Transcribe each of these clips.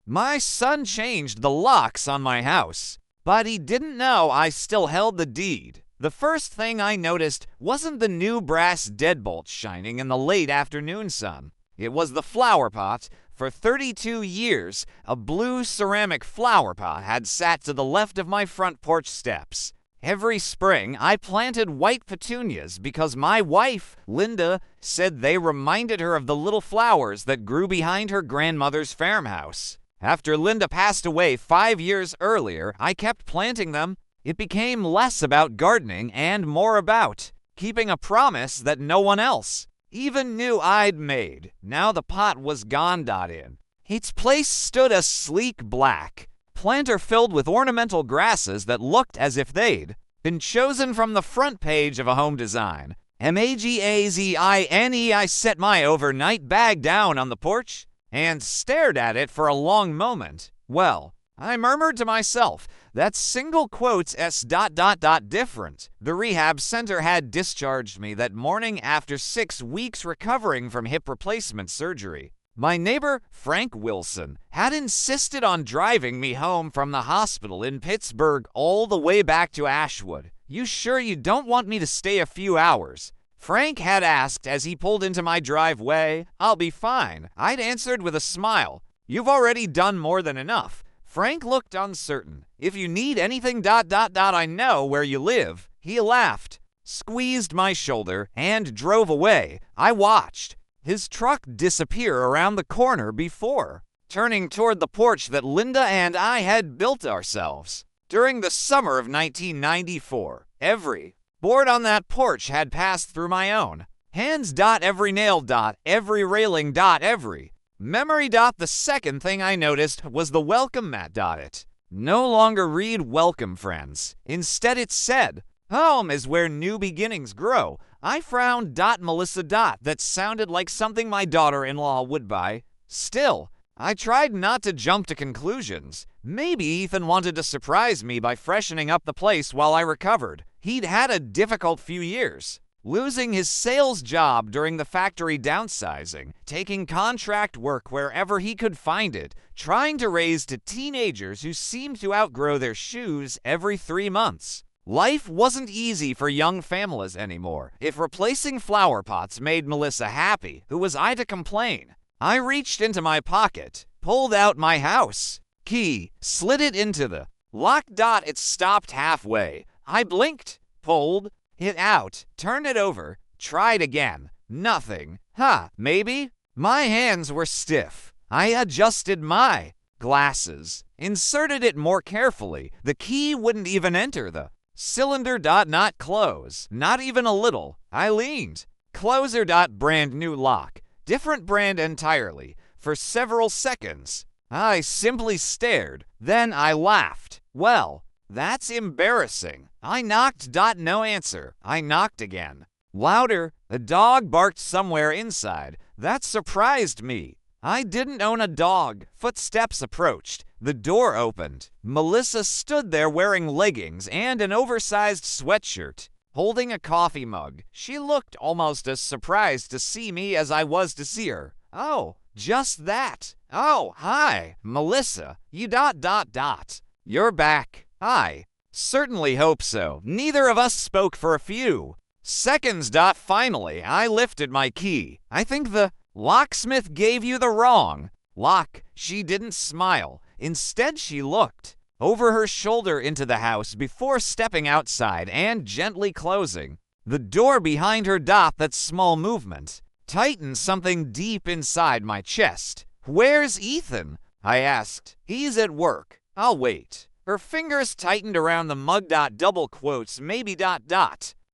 My son changed the locks on my house, but he didn't know I still held the deed. The first thing I noticed wasn't the new brass deadbolt shining in the late afternoon sun. It was the flower pot. For 32 years, a blue ceramic flower pot had sat to the left of my front porch steps. Every spring, I planted white petunias because my wife, Linda, said they reminded her of the little flowers that grew behind her grandmother's farmhouse. After Linda passed away 5 years earlier, I kept planting them. It became less about gardening and more about keeping a promise that no one else even knew I'd made. Now the pot was gone. In its place stood a sleek black planter filled with ornamental grasses that looked as if they'd been chosen from the front page of a home design. Magazine. I set my overnight bag down on the porch and stared at it for a long moment. Well, I murmured to myself, that single quote's different. The rehab center had discharged me that morning after 6 weeks recovering from hip replacement surgery. My neighbor, Frank Wilson, had insisted on driving me home from the hospital in Pittsburgh all the way back to Ashwood. "You sure you don't want me to stay a few hours?" Frank had asked as he pulled into my driveway. "I'll be fine," I'd answered with a smile. "You've already done more than enough." Frank looked uncertain. "If you need anything, I know where you live." He laughed, squeezed my shoulder, and drove away. I watched his truck disappear around the corner before turning toward the porch that Linda and I had built ourselves. During the summer of 1994, every board on that porch had passed through my own hands. Every nail. Every railing. Every memory. The second thing I noticed was the welcome mat. It no longer read "Welcome, friends." Instead, it said, "Home is where new beginnings grow." I frowned. Melissa. That sounded like something my daughter-in-law would buy. Still, I tried not to jump to conclusions. Maybe Ethan wanted to surprise me by freshening up the place while I recovered. He'd had a difficult few years, losing his sales job during the factory downsizing, taking contract work wherever he could find it, trying to raise two teenagers who seemed to outgrow their shoes every 3 months. Life wasn't easy for young families anymore. If replacing flower pots made Melissa happy, who was I to complain? I reached into my pocket, pulled out my house key, slid it into the lock. It stopped halfway. I blinked, pulled it out, turned it over, tried again. Nothing. Maybe? My hands were stiff. I adjusted my glasses, inserted it more carefully. The key wouldn't even enter the cylinder. Not close. Not even a little. I leaned. Closer. Brand new lock. Different brand entirely. For several seconds, I simply stared. Then I laughed. Well, that's embarrassing. I knocked. No answer. I knocked again. Louder. A dog barked somewhere inside. That surprised me. I didn't own a dog. Footsteps approached. The door opened. Melissa stood there wearing leggings and an oversized sweatshirt, holding a coffee mug. She looked almost as surprised to see me as I was to see her. "Oh, just that. Oh, hi, Melissa. You. You're back." "I certainly hope so." Neither of us spoke for a few seconds. Finally, I lifted my key. "I think the locksmith gave you the wrong lock." She didn't smile. Instead, she looked over her shoulder into the house before stepping outside and gently closing the door behind her. That small movement tightened something deep inside my chest. "Where's Ethan?" I asked. "He's at work. I'll wait." Her fingers tightened around the mug. Double quotes. Maybe.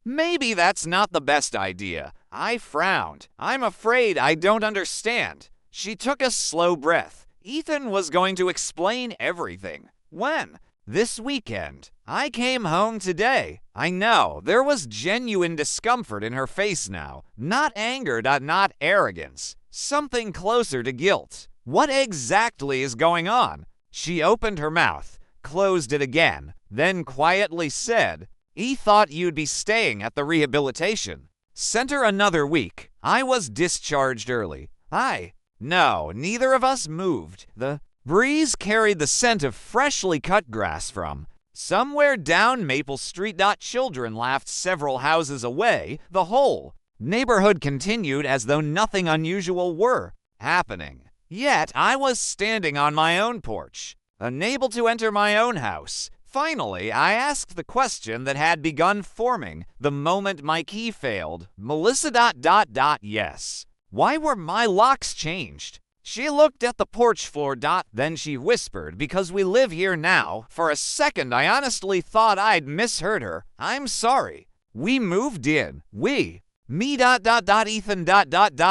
Maybe that's not the best idea. I frowned. "I'm afraid I don't understand." She took a slow breath. "Ethan was going to explain everything." "When?" "This weekend. I came home today." I know, there was genuine discomfort in her face now. Not anger. Not arrogance. Something closer to guilt. "What exactly is going on?" She opened her mouth, closed it again, then quietly said, "He thought you'd be staying at the rehabilitation center another week. I was discharged early." No, neither of us moved. The breeze carried the scent of freshly cut grass from somewhere down Maple Street. Children laughed several houses away. The whole neighborhood continued as though nothing unusual were happening. Yet I was standing on my own porch, unable to enter my own house. Finally, I asked the question that had begun forming the moment my key failed. Melissa. Yes. Why were my locks changed? She looked at the porch floor. Then she whispered, because we live here now. For a second, I honestly thought I'd misheard her. I'm sorry. We moved in. We. Me. Ethan.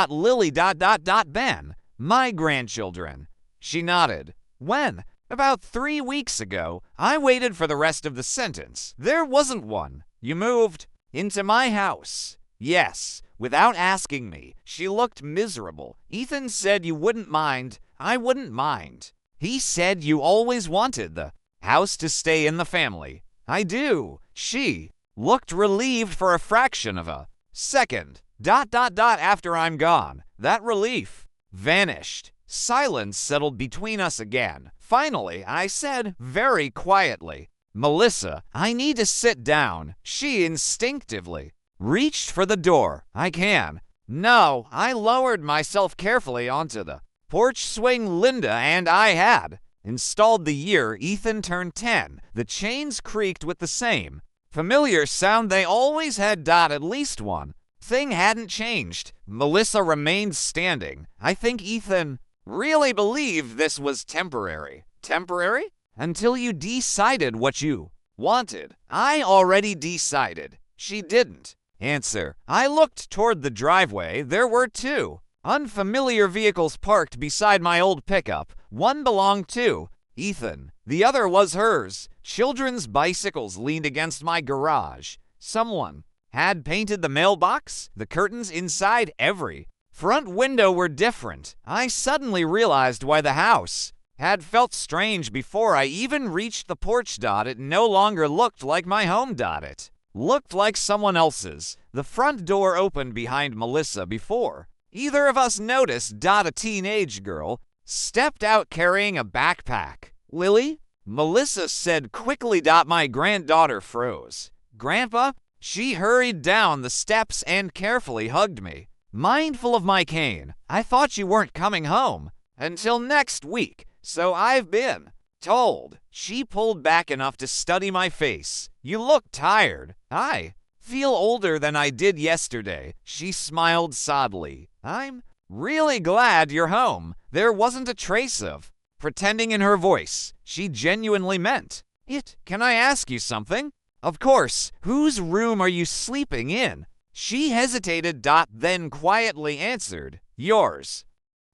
Lily. Ben. My grandchildren. She nodded. When? About 3 weeks ago. I waited for the rest of the sentence. There wasn't one. You moved into my house. Yes, without asking me. She looked miserable. Ethan said you wouldn't mind. I wouldn't mind. He said you always wanted the house to stay in the family. I do. She looked relieved for a fraction of a second. After I'm gone, that relief vanished. Silence settled between us again. Finally, I said very quietly, Melissa, I need to sit down. She instinctively reached for the door. I can. No, I lowered myself carefully onto the porch swing. Linda and I had installed the year Ethan turned 10. The chains creaked with the same familiar sound they always had. At least one thing hadn't changed. Melissa remained standing. I think Ethan really believed this was temporary. Temporary? Until you decided what you wanted. I already decided. She didn't answer. I looked toward the driveway. There were 2 unfamiliar vehicles parked beside my old pickup. One belonged to Ethan. The other was hers. Children's bicycles leaned against my garage. Someone had painted the mailbox, the curtains inside every front window were different. I suddenly realized why the house had felt strange before I even reached the porch. It no longer looked like my home. It looked like someone else's. The front door opened behind Melissa before either of us noticed. A teenage girl stepped out carrying a backpack. Lily? Melissa said quickly. My granddaughter froze. Grandpa? She hurried down the steps and carefully hugged me. Mindful of my cane, I thought you weren't coming home until next week, so I've been told. She pulled back enough to study my face. You look tired. I feel older than I did yesterday. She smiled sadly. I'm really glad you're home. There wasn't a trace of pretending in her voice. She genuinely meant it. Can I ask you something? Of course. Whose room are you sleeping in? She hesitated. Then quietly answered, yours.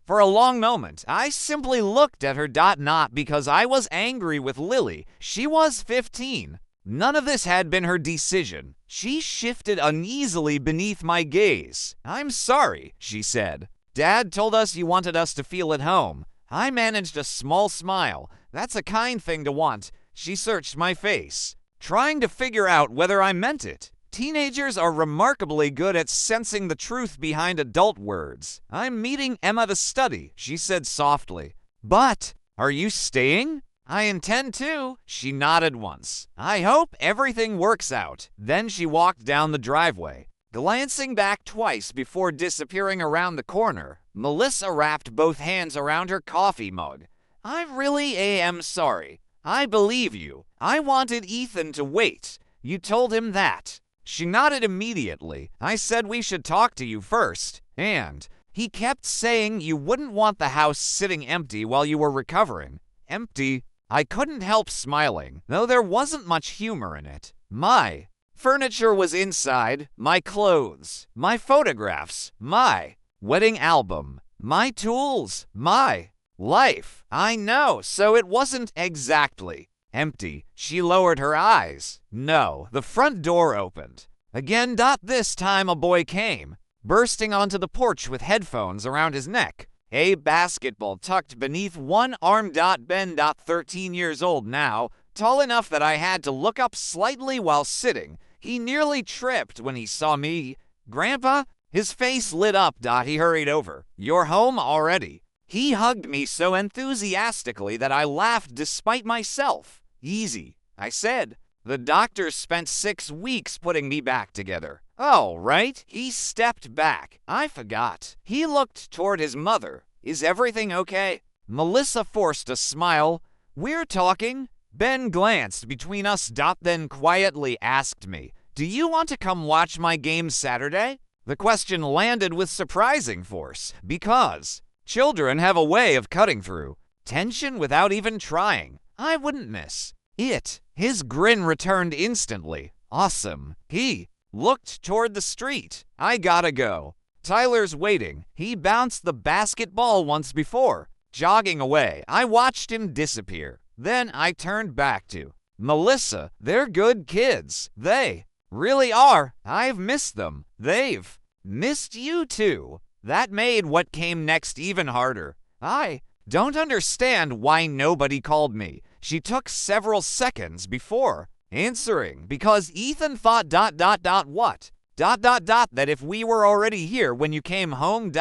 For a long moment, I simply looked at her. Not because I was angry with Lily. She was 15. None of this had been her decision. She shifted uneasily beneath my gaze. I'm sorry, she said. Dad told us you wanted us to feel at home. I managed a small smile. That's a kind thing to want. She searched my face, trying to figure out whether I meant it. Teenagers are remarkably good at sensing the truth behind adult words. I'm meeting Emma to study, she said softly. But, are you staying? I intend to. She nodded once. I hope everything works out. Then she walked down the driveway, glancing back twice before disappearing around the corner. Melissa wrapped both hands around her coffee mug. I really am sorry. I believe you. I wanted Ethan to wait. You told him that. She nodded immediately. I said we should talk to you first. And he kept saying you wouldn't want the house sitting empty while you were recovering. Empty? I couldn't help smiling, though there wasn't much humor in it. My furniture was inside, my clothes, my photographs, my wedding album, my tools, my life. I know, so it wasn't exactly empty. She lowered her eyes. No, the front door opened. Again. This time a boy came, bursting onto the porch with headphones around his neck, a basketball tucked beneath one arm. Ben. 13 years old now, tall enough that I had to look up slightly while sitting. He nearly tripped when he saw me. Grandpa? His face lit up. He hurried over. You're home already. He hugged me so enthusiastically that I laughed despite myself. Easy, I said. The doctor spent 6 weeks putting me back together. Oh, right? He stepped back. I forgot. He looked toward his mother. Is everything okay? Melissa forced a smile. We're talking? Ben glanced between us. Then quietly asked me, do you want to come watch my game Saturday? The question landed with surprising force, because children have a way of cutting through tension without even trying. I wouldn't miss it. His grin returned instantly. Awesome. He looked toward the street. I gotta go. Tyler's waiting. He bounced the basketball once before. Jogging away, I watched him disappear. Then I turned back to Melissa. They're good kids. They really are. I've missed them. They've missed you too. That made what came next even harder. I don't understand why nobody called me. She took several seconds before answering because Ethan thought what? That if we were already here when you came home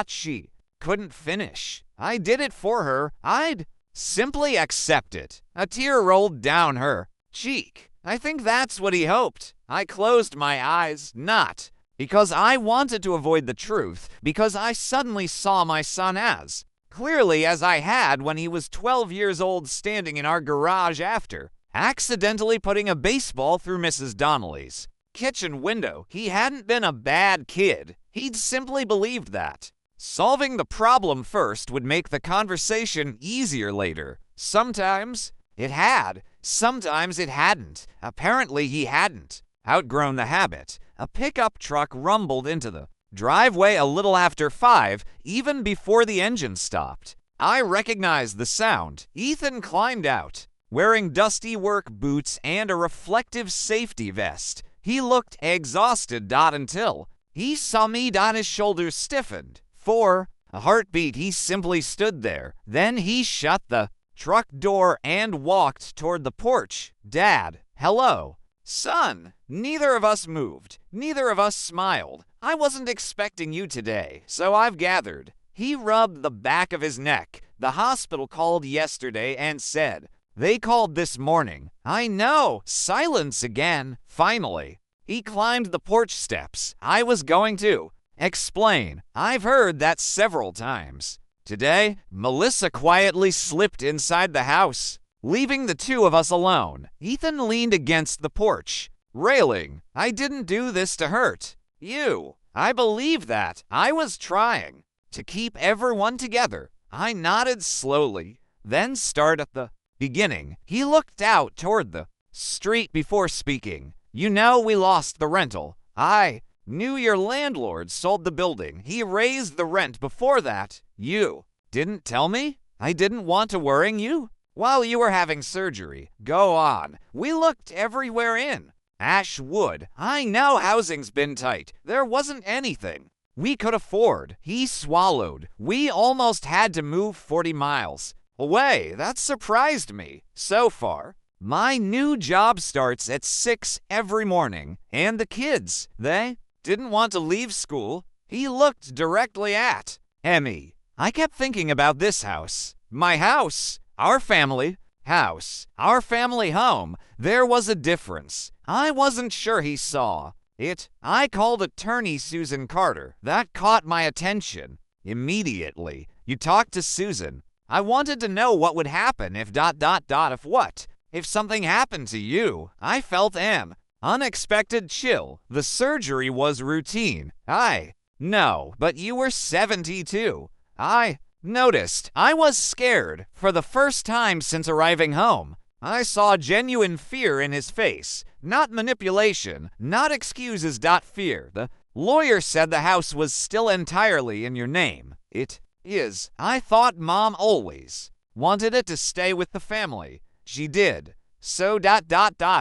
she couldn't finish. I did it for her. I'd simply accept it. A tear rolled down her cheek. I think that's what he hoped. I closed my eyes, not because I wanted to avoid the truth, because I suddenly saw my son as clearly as I had when he was 12 years old, standing in our garage after accidentally putting a baseball through Mrs. Donnelly's kitchen window. He hadn't been a bad kid. He'd simply believed that solving the problem first would make the conversation easier later. Sometimes it had, sometimes it hadn't. Apparently he hadn't outgrown the habit. A pickup truck rumbled into the driveway a little after 5, even before the engine stopped. I recognized the sound. Ethan climbed out, wearing dusty work boots and a reflective safety vest. He looked exhausted. Until he saw me. His shoulders stiffened. For a heartbeat, he simply stood there. Then he shut the truck door and walked toward the porch. Dad, hello. Son, neither of us moved. Neither of us smiled. I wasn't expecting you today, so I've gathered. He rubbed the back of his neck. The hospital called yesterday and said they called this morning. I know. Silence again. Finally, he climbed the porch steps. I was going to explain. I've heard that several times. Today, Melissa quietly slipped inside the house, leaving the two of us alone. Ethan leaned against the porch railing. I didn't do this to hurt you. I believe that. I was trying to keep everyone together. I nodded slowly, then started at the beginning. He looked out toward the street before speaking. You know, we lost the rental. I knew your landlord sold the building. He raised the rent before that. You didn't tell me? I didn't want to worry you while you were having surgery. Go on. We looked everywhere in Ashwood. I know housing's been tight. There wasn't anything we could afford. He swallowed. We almost had to move 40 miles away. That surprised me. So far, my new job starts at 6 every morning, and the kids, they didn't want to leave school. He looked directly at Emmy. I kept thinking about this house. My house. Our family house. Our family home. There was a difference. I wasn't sure he saw it. I called attorney Susan Carter. That caught my attention immediately. You talked to Susan. I wanted to know what would happen if if what? If something happened to you. I felt an unexpected chill. The surgery was routine. I know, but you were 72. I noticed. I was scared for the first time since arriving home. I saw genuine fear in his face. Not manipulation, not excuses. Fear. The lawyer said the house was still entirely in your name. It is. I thought Mom always wanted it to stay with the family. She did. So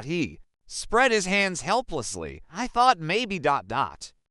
he spread his hands helplessly. I thought maybe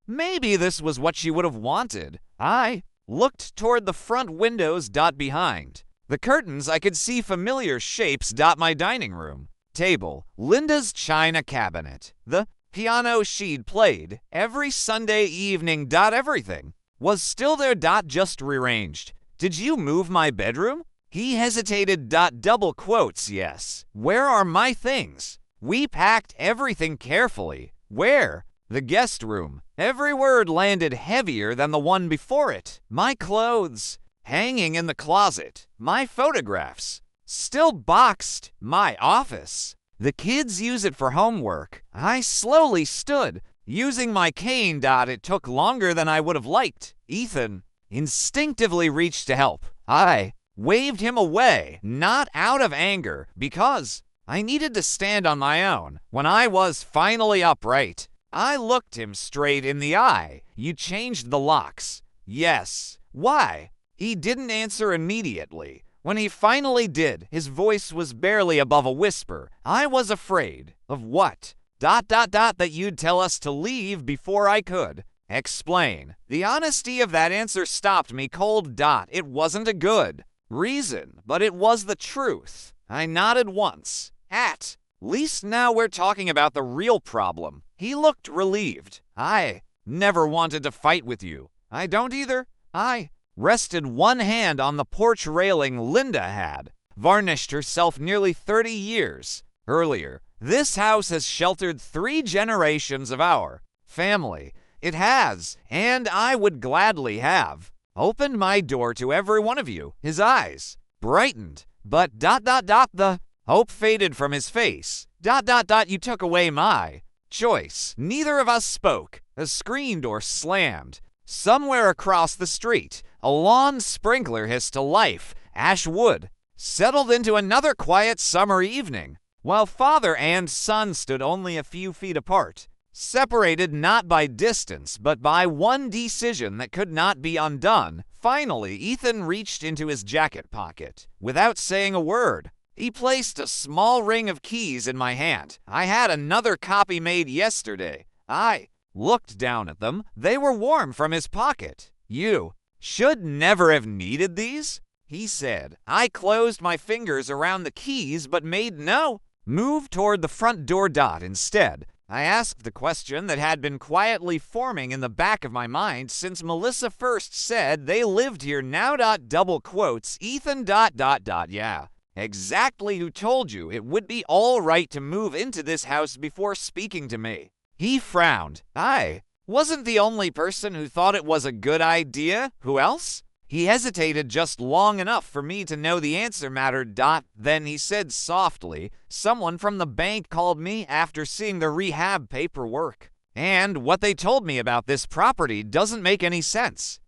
maybe this was what she would have wanted. I looked toward the front windows. Behind the curtains, I could see familiar shapes. My dining room table, Linda's china cabinet, the piano she'd played every Sunday evening. Everything was still there. Just rearranged. Did you move my bedroom? He hesitated. Double quotes, yes. Where are my things? We packed everything carefully. Where? The guest room. Every word landed heavier than the one before it. My clothes. Hanging in the closet. My photographs. Still boxed. My office. The kids use it for homework. I slowly stood, using my cane. It took longer than I would have liked. Ethan instinctively reached to help. I waved him away, not out of anger, because I needed to stand on my own. When I was finally upright, I looked him straight in the eye. You changed the locks. Yes. Why? He didn't answer immediately. When he finally did, his voice was barely above a whisper. I was afraid. Of what? That you'd tell us to leave before I could explain. The honesty of that answer stopped me cold. It wasn't a good reason, but it was the truth. I nodded once. At least now we're talking about the real problem. He looked relieved. I never wanted to fight with you. I don't either. I rested one hand on the porch railing. Linda had varnished herself nearly 30 years earlier. This house has sheltered 3 generations of our family. It has, and I would gladly have opened my door to every one of you. His eyes brightened, but the hope faded from his face. You took away my choice. Neither of us spoke. A screen door slammed. Somewhere across the street, a lawn sprinkler hissed to life. Ashwood settled into another quiet summer evening, while father and son stood only a few feet apart, separated not by distance but by one decision that could not be undone. Finally, Ethan reached into his jacket pocket. Without saying a word, he placed a small ring of keys in my hand. I had another copy made yesterday. I looked down at them. They were warm from his pocket. You should never have needed these, he said. I closed my fingers around the keys but made no move toward the front door. Instead, I asked the question that had been quietly forming in the back of my mind since Melissa first said they lived here now. Double quotes. Ethan. Yeah. Exactly who told you it would be all right to move into this house before speaking to me? He frowned. I wasn't the only person who thought it was a good idea. Who else? He hesitated just long enough for me to know the answer mattered. Then he said softly, someone from the bank called me after seeing the rehab paperwork. And what they told me about this property doesn't make any sense.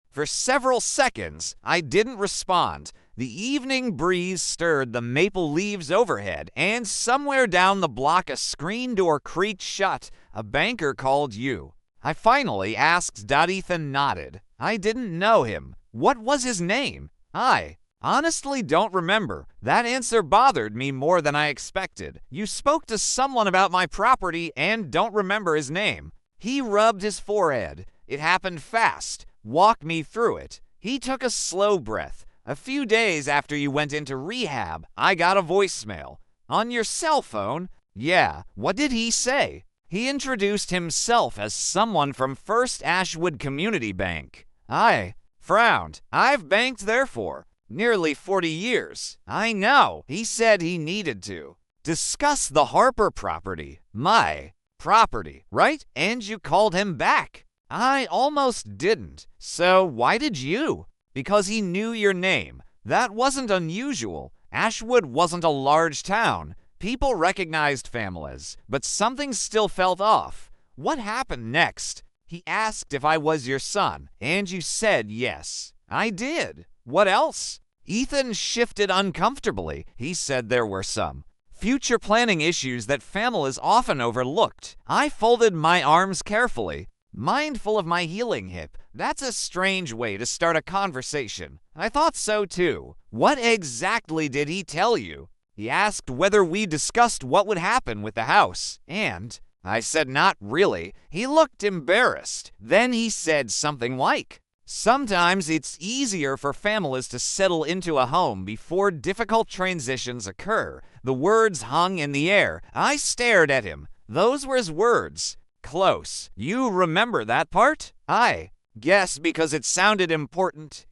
For several seconds, I didn't respond. The evening breeze stirred the maple leaves overhead, and somewhere down the block a screen door creaked shut. A banker called you. I finally asked. Ethan nodded. I didn't know him. What was his name? I honestly don't remember. That answer bothered me more than I expected. You spoke to someone about my property and don't remember his name. He rubbed his forehead. It happened fast. Walk me through it. He took a slow breath. A few days after you went into rehab, I got a voicemail. On your cell phone? Yeah. What did he say? He introduced himself as someone from First Ashwood Community Bank. I frowned. I've banked there for nearly 40 years. I know. He said he needed to discuss the Harper property. My property, right? And you called him back. I almost didn't. So why did you? Because he knew your name. That wasn't unusual. Ashwood wasn't a large town. People recognized families, but something still felt off. What happened next? He asked if I was your son, and you said yes. I did. What else? Ethan shifted uncomfortably. He said there were some future planning issues that families often overlooked. I folded my arms carefully, mindful of my healing hip. That's a strange way to start a conversation. I thought so too. What exactly did he tell you? He asked whether we discussed what would happen with the house, and I said not really. He looked embarrassed. Then he said something like, sometimes it's easier for families to settle into a home before difficult transitions occur. The words hung in the air. I stared at him. Those were his words. Close. You remember that part? I Guess because it sounded important,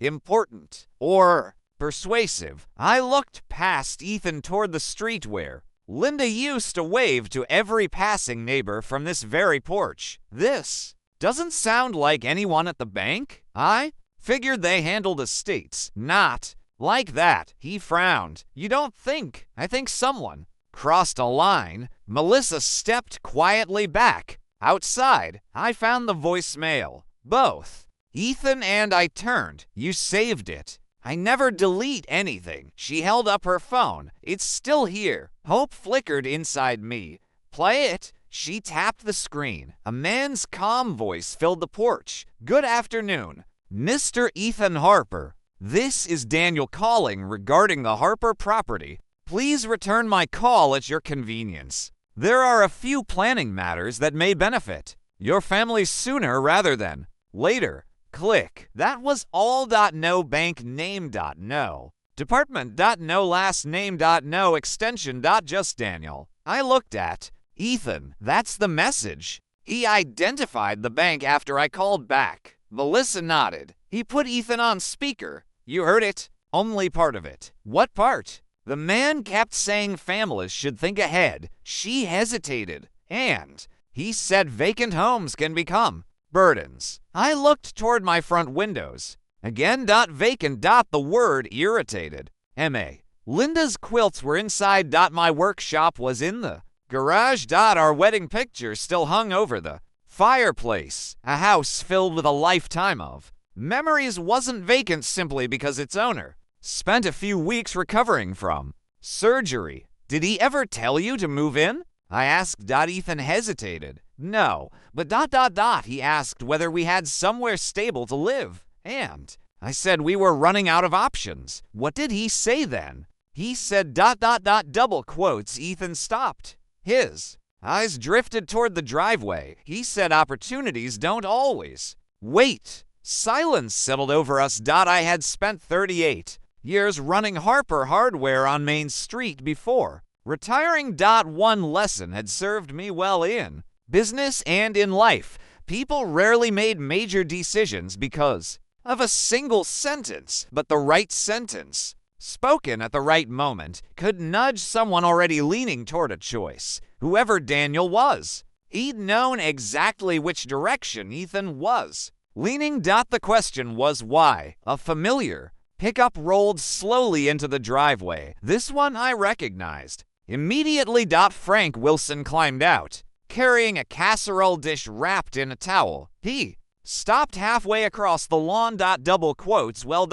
or persuasive. I looked past Ethan toward the street where Linda used to wave to every passing neighbor from this very porch. This doesn't sound like anyone at the bank. I figured they handled estates. Not like that. He frowned. You don't think? I think someone crossed a line. Melissa stepped quietly back. Outside, I found the voicemail. Both Ethan and I turned. You saved it. I never delete anything. She held up her phone. It's still here. Hope flickered inside me. Play it. She tapped the screen. A man's calm voice filled the porch. Good afternoon, Mr. Ethan Harper. This is Daniel calling regarding the Harper property. Please return my call at your convenience. There are a few planning matters that may benefit your family sooner rather than later. Click. That was all.no bank name.no. Department.no last name.no extension.just Daniel. I looked at Ethan. That's the message. He identified the bank after I called back. Melissa nodded. He put Ethan on speaker. You heard it. Only part of it. What part? The man kept saying families should think ahead. She hesitated. And he said vacant homes can become burdens. I looked toward my front windows. Again, vacant. The word irritated. M.A. Linda's quilts were inside. My workshop was in the garage. Our wedding picture still hung over the fireplace. A house filled with a lifetime of memories wasn't vacant simply because its owner spent a few weeks recovering from surgery. Did he ever tell you to move in? I asked. Ethan hesitated. No, but he asked whether we had somewhere stable to live. And I said we were running out of options. What did he say then? He said ... double quotes. Ethan stopped. His eyes drifted toward the driveway. He said opportunities don't always wait. Silence settled over us. I had spent 38 years running Harper Hardware on Main Street before retiring. One lesson had served me well in business and in life. People rarely made major decisions because of a single sentence, but the right sentence, spoken at the right moment, could nudge someone already leaning toward a choice. Whoever Daniel was, he'd known exactly which direction Ethan was leaning. The question was why. A familiar pickup rolled slowly into the driveway. This one I recognized immediately. Frank Wilson climbed out, carrying a casserole dish wrapped in a towel. He stopped halfway across the lawn. Double quotes. Well,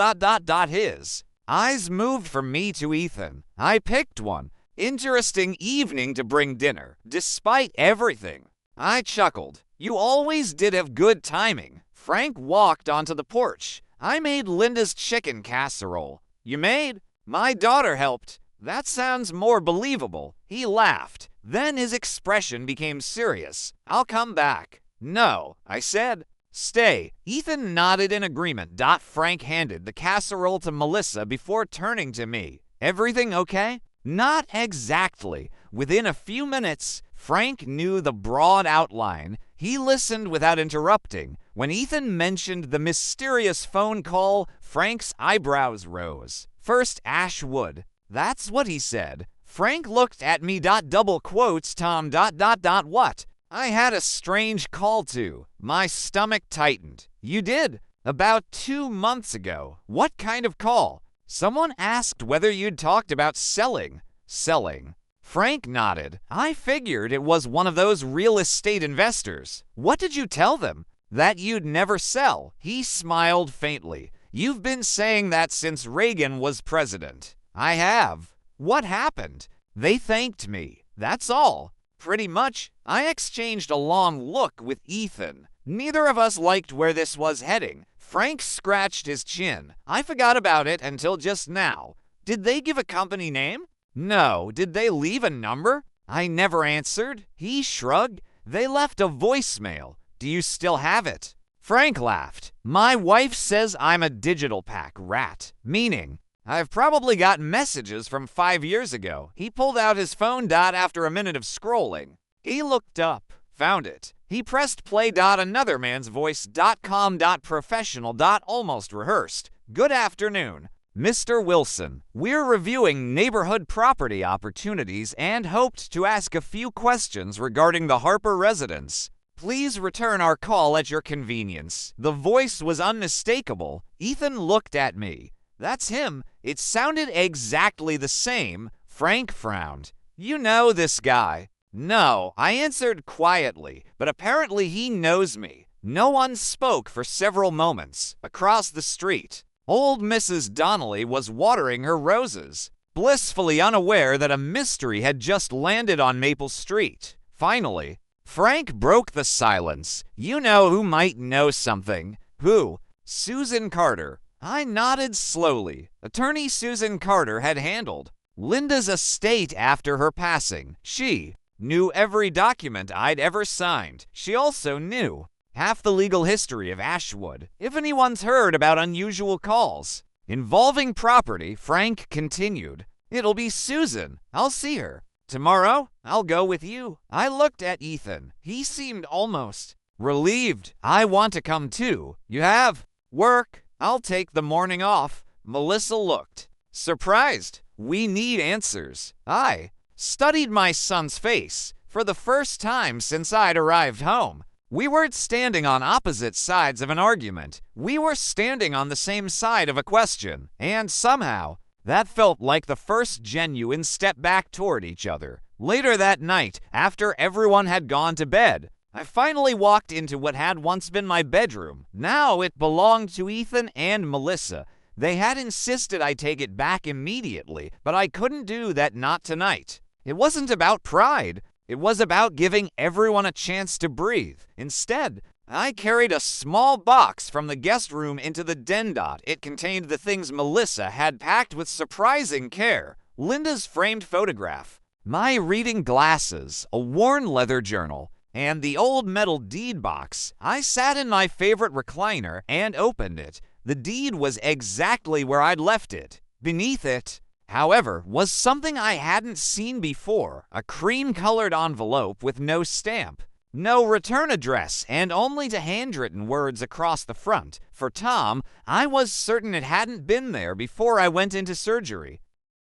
his eyes moved from me to Ethan. I picked one interesting evening to bring dinner, despite everything. I chuckled. You always did have good timing. Frank walked onto the porch. I made Linda's chicken casserole. You made? My daughter helped. That sounds more believable. He laughed. Then his expression became serious. I'll come back. No, I said. Stay. Ethan nodded in agreement. Frank handed the casserole to Melissa before turning to me. Everything okay? Not exactly. Within a few minutes, Frank knew the broad outline. He listened without interrupting. When Ethan mentioned the mysterious phone call, Frank's eyebrows rose. First Ashwood. That's what he said. Frank looked at me. Double quotes. Tom. What? I had a strange call too. My stomach tightened. You did? About 2 months ago. What kind of call? Someone asked whether you'd talked about selling. Selling. Frank nodded. I figured it was one of those real estate investors. What did you tell them? That you'd never sell. He smiled faintly. You've been saying that since Reagan was president. I have. What happened? They thanked me. That's all. Pretty much. I exchanged a long look with Ethan. Neither of us liked where this was heading. Frank scratched his chin. I forgot about it until just now. Did they give a company name? No. Did they leave a number? I never answered. He shrugged. They left a voicemail. Do you still have it? Frank laughed. My wife says I'm a digital pack rat. Meaning, I've probably got messages from 5 years ago. He pulled out his phone. After a minute of scrolling, he looked up. Found it. He pressed play. Another man's voice. Com. Professional. Almost rehearsed. Good afternoon, Mr. Wilson. We're reviewing neighborhood property opportunities and hoped to ask a few questions regarding the Harper residence. Please return our call at your convenience. The voice was unmistakable. Ethan looked at me. That's him. It sounded exactly the same. Frank frowned. You know this guy? No, I answered quietly, but apparently he knows me. No one spoke for several moments. Across the street, old Mrs. Donnelly was watering her roses, blissfully unaware that a mystery had just landed on Maple Street. Finally, Frank broke the silence. You know who might know something. Who? Susan Carter. I nodded slowly. Attorney Susan Carter had handled Linda's estate after her passing. She knew every document I'd ever signed. She also knew half the legal history of Ashwood, if anyone's heard about unusual calls involving property. Frank continued. It'll be Susan. I'll see her tomorrow. I'll go with you. I looked at Ethan. He seemed almost relieved. I want to come too. You have work? I'll take the morning off. Melissa looked surprised. We need answers. I studied my son's face for the first time since I'd arrived home. We weren't standing on opposite sides of an argument. We were standing on the same side of a question, and somehow that felt like the first genuine step back toward each other. Later that night, after everyone had gone to bed, I finally walked into what had once been my bedroom. Now it belonged to Ethan and Melissa. They had insisted I take it back immediately, but I couldn't do that, not tonight. It wasn't about pride. It was about giving everyone a chance to breathe. Instead, I carried a small box from the guest room into the den. It contained the things Melissa had packed with surprising care. Linda's framed photograph, my reading glasses, a worn leather journal, and the old metal deed box. I sat in my favorite recliner and opened it. The deed was exactly where I'd left it. Beneath it, however, was something I hadn't seen before, a cream-colored envelope with no stamp, no return address, and only the handwritten words across the front. For Tom, I was certain it hadn't been there before I went into surgery.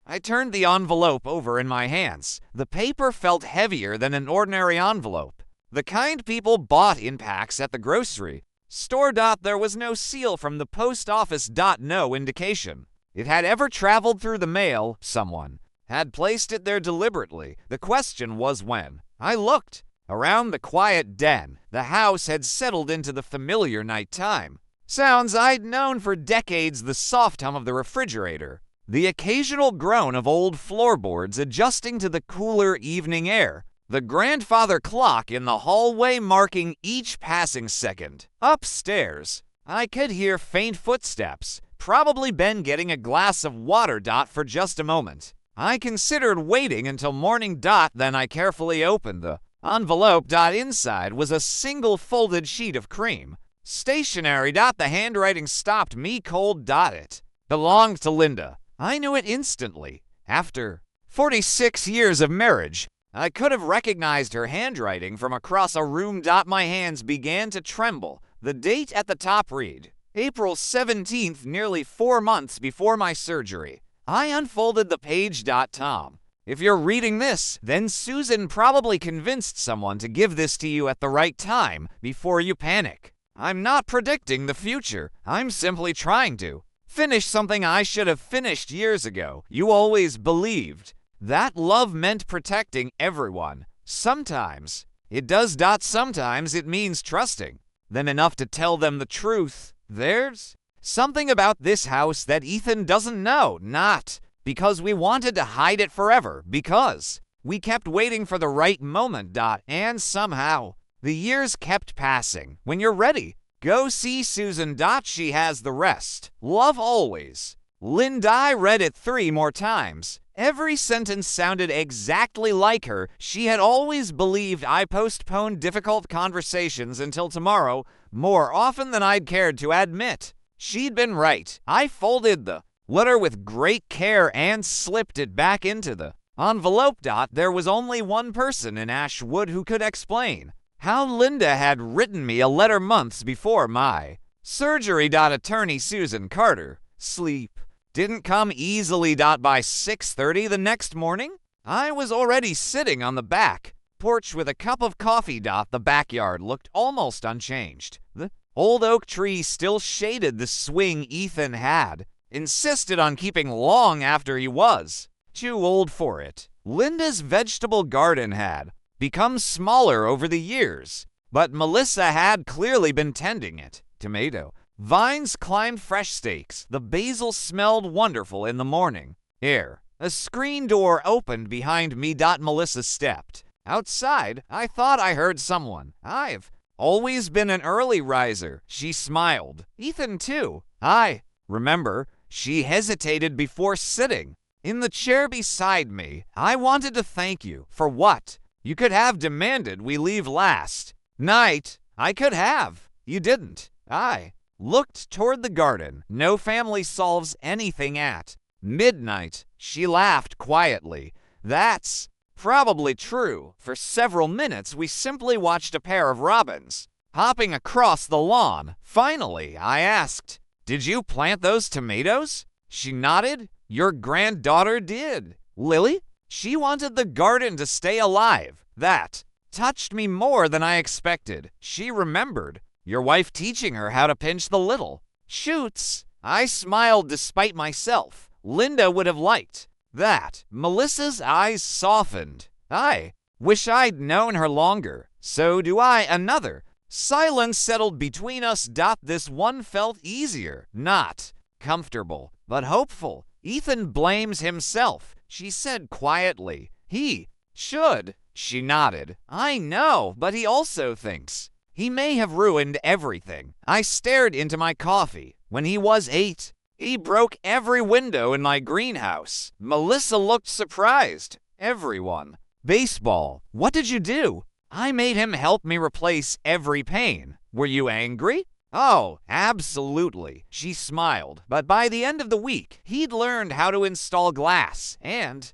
I turned the envelope over in my hands. The paper felt heavier than an ordinary envelope, the kind people bought in packs at the grocery store. There was no seal from the post office. No indication it had ever traveled through the mail. Someone had placed it there deliberately. The question was when. I looked around the quiet den. The house had settled into the familiar nighttime sounds I'd known for decades, the soft hum of the refrigerator, the occasional groan of old floorboards adjusting to the cooler evening air, the grandfather clock in the hallway marking each passing second. Upstairs, I could hear faint footsteps. Probably Ben getting a glass of water. For just a moment, I considered waiting until morning. Then I carefully opened the envelope. Inside was a single folded sheet of cream. Stationery. The handwriting stopped me cold. It belonged to Linda. I knew it instantly. After 46 years of marriage, I could have recognized her handwriting from across a room. My hands began to tremble. The date at the top read, April 17th, nearly 4 months before my surgery. I unfolded the page. Tom, if you're reading this, then Susan probably convinced someone to give this to you at the right time before you panic. I'm not predicting the future. I'm simply trying to finish something I should have finished years ago. You always believed that love meant protecting everyone. Sometimes it does. Sometimes it means trusting them enough to tell them the truth. There's something about this house that Ethan doesn't know. Not because we wanted to hide it forever, because we kept waiting for the right moment. And somehow the years kept passing. When you're ready, go see Susan. She has the rest. Love always. Linda. I read it 3 more times. Every sentence sounded exactly like her. She had always believed I postponed difficult conversations until tomorrow, more often than I'd cared to admit. She'd been right. I folded the letter with great care and slipped it back into the envelope. There was only one person in Ashwood who could explain how Linda had written me a letter months before my surgery. Attorney Susan Carter. Sleep didn't come easily. By 6:30 the next morning, I was already sitting on the back porch with a cup of coffee. The backyard looked almost unchanged. The old oak tree still shaded the swing Ethan had insisted on keeping long after he was too old for it. Linda's vegetable garden had become smaller over the years, but Melissa had clearly been tending it. Tomato vines climbed fresh stakes. The basil smelled wonderful in the morning air. A screen door opened behind me. Melissa stepped outside. I thought I heard someone. I've always been an early riser. She smiled. Ethan too. I remember. She hesitated before sitting in the chair beside me. I wanted to thank you for what you could have demanded we leave last night. I could have. You didn't. I looked toward the garden. No family solves anything at midnight. She laughed quietly. That's probably true. For several minutes, we simply watched a pair of robins hopping across the lawn. Finally, I asked, "Did you plant those tomatoes?" She nodded. "Your granddaughter did." Lily? She wanted the garden to stay alive. That touched me more than I expected. She remembered your wife teaching her how to pinch the little shoots. I smiled despite myself. Linda would have liked that. Melissa's eyes softened. I wish I'd known her longer. So do I. Another silence settled between us. This one felt easier. Not comfortable, but hopeful. Ethan blames himself, she said quietly. He should. She nodded. I know, but he also thinks he may have ruined everything. I stared into my coffee. When he was 8, he broke every window in my greenhouse. Melissa looked surprised. Everyone. Baseball. What did you do? I made him help me replace every pane. Were you angry? Oh, absolutely. She smiled. But by the end of the week, he'd learned how to install glass. And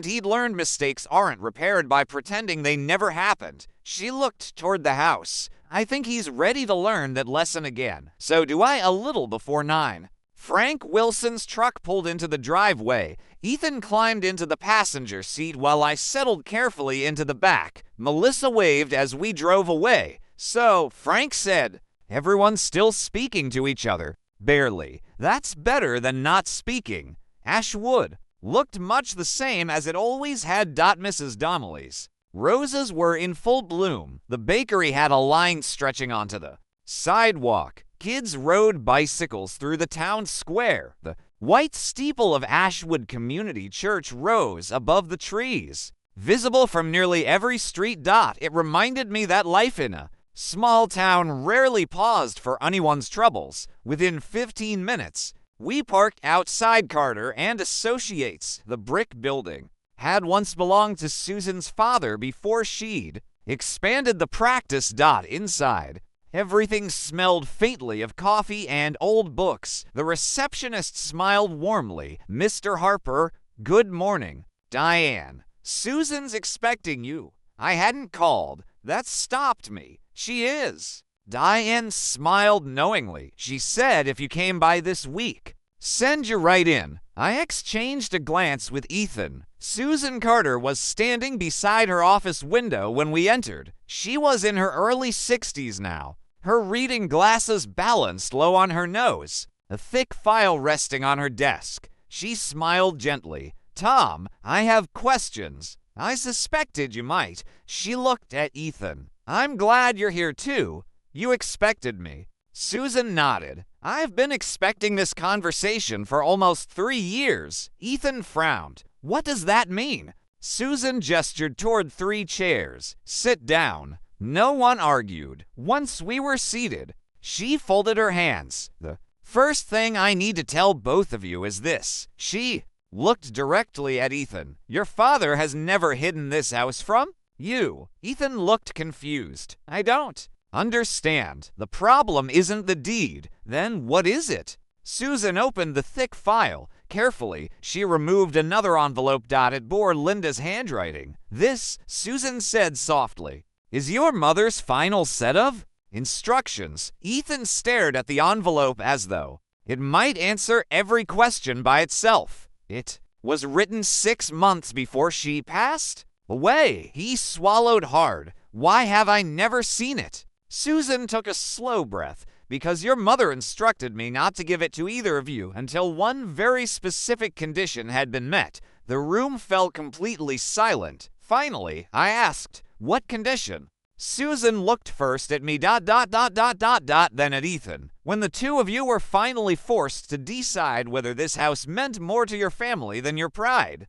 he'd learned mistakes aren't repaired by pretending they never happened. She looked toward the house. I think he's ready to learn that lesson again. So do I. A little before 9. Frank Wilson's truck pulled into the driveway. Ethan climbed into the passenger seat while I settled carefully into the back. Melissa waved as we drove away. So, Frank said, everyone's still speaking to each other. Barely. That's better than not speaking. Ashwood looked much the same as it always had. Mrs. Donnelly's roses were in full bloom. The bakery had a line stretching onto the sidewalk. Kids rode bicycles through the town square. The white steeple of Ashwood Community Church rose above the trees, visible from nearly every street. It reminded me that life in a small town rarely paused for anyone's troubles. Within 15 minutes, we parked outside Carter and Associates. The brick building had once belonged to Susan's father before she'd expanded the practice. Inside, everything smelled faintly of coffee and old books. The receptionist smiled warmly. Mr. Harper, good morning. Diane, Susan's expecting you. I hadn't called. That stopped me. She is. Diane smiled knowingly. She said if you came by this week, send you right in. I exchanged a glance with Ethan. Susan Carter was standing beside her office window when we entered. She was in her early 60s now, her reading glasses balanced low on her nose, a thick file resting on her desk. She smiled gently. Tom, I have questions. I suspected you might. She looked at Ethan. I'm glad you're here too. You expected me. Susan nodded. I've been expecting this conversation for almost 3 years. Ethan frowned. What does that mean? Susan gestured toward 3 chairs. Sit down. No one argued. Once we were seated, she folded her hands. The first thing I need to tell both of you is this. She looked directly at Ethan. Your father has never hidden this house from you. Ethan looked confused. I don't understand. The problem isn't the deed. Then what is it? Susan opened the thick file. Carefully, she removed another envelope. It bore Linda's handwriting. This, Susan said softly, Is your mother's final set of instructions? Ethan stared at the envelope as though it might answer every question by itself. It was written 6 months before she passed away. He swallowed hard. Why have I never seen it? Susan took a slow breath. Because your mother instructed me not to give it to either of you until one very specific condition had been met. The room fell completely silent. Finally, I asked, what condition? Susan looked first at me, then at Ethan. When the two of you were finally forced to decide whether this house meant more to your family than your pride.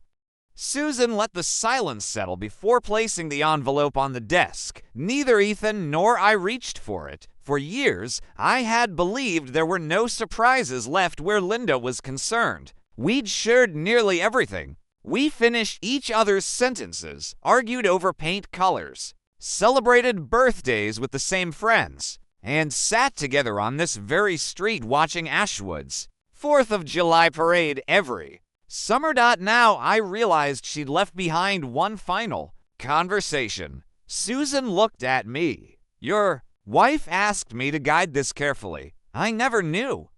Susan let the silence settle before placing the envelope on the desk. Neither Ethan nor I reached for it. For years, I had believed there were no surprises left where Linda was concerned. We'd shared nearly everything. We finished each other's sentences, argued over paint colors, celebrated birthdays with the same friends, and sat together on this very street watching Ashwood's 4th of July parade every summer. Now I realized she'd left behind one final conversation. Susan looked at me. Your wife asked me to guide this carefully. I never knew.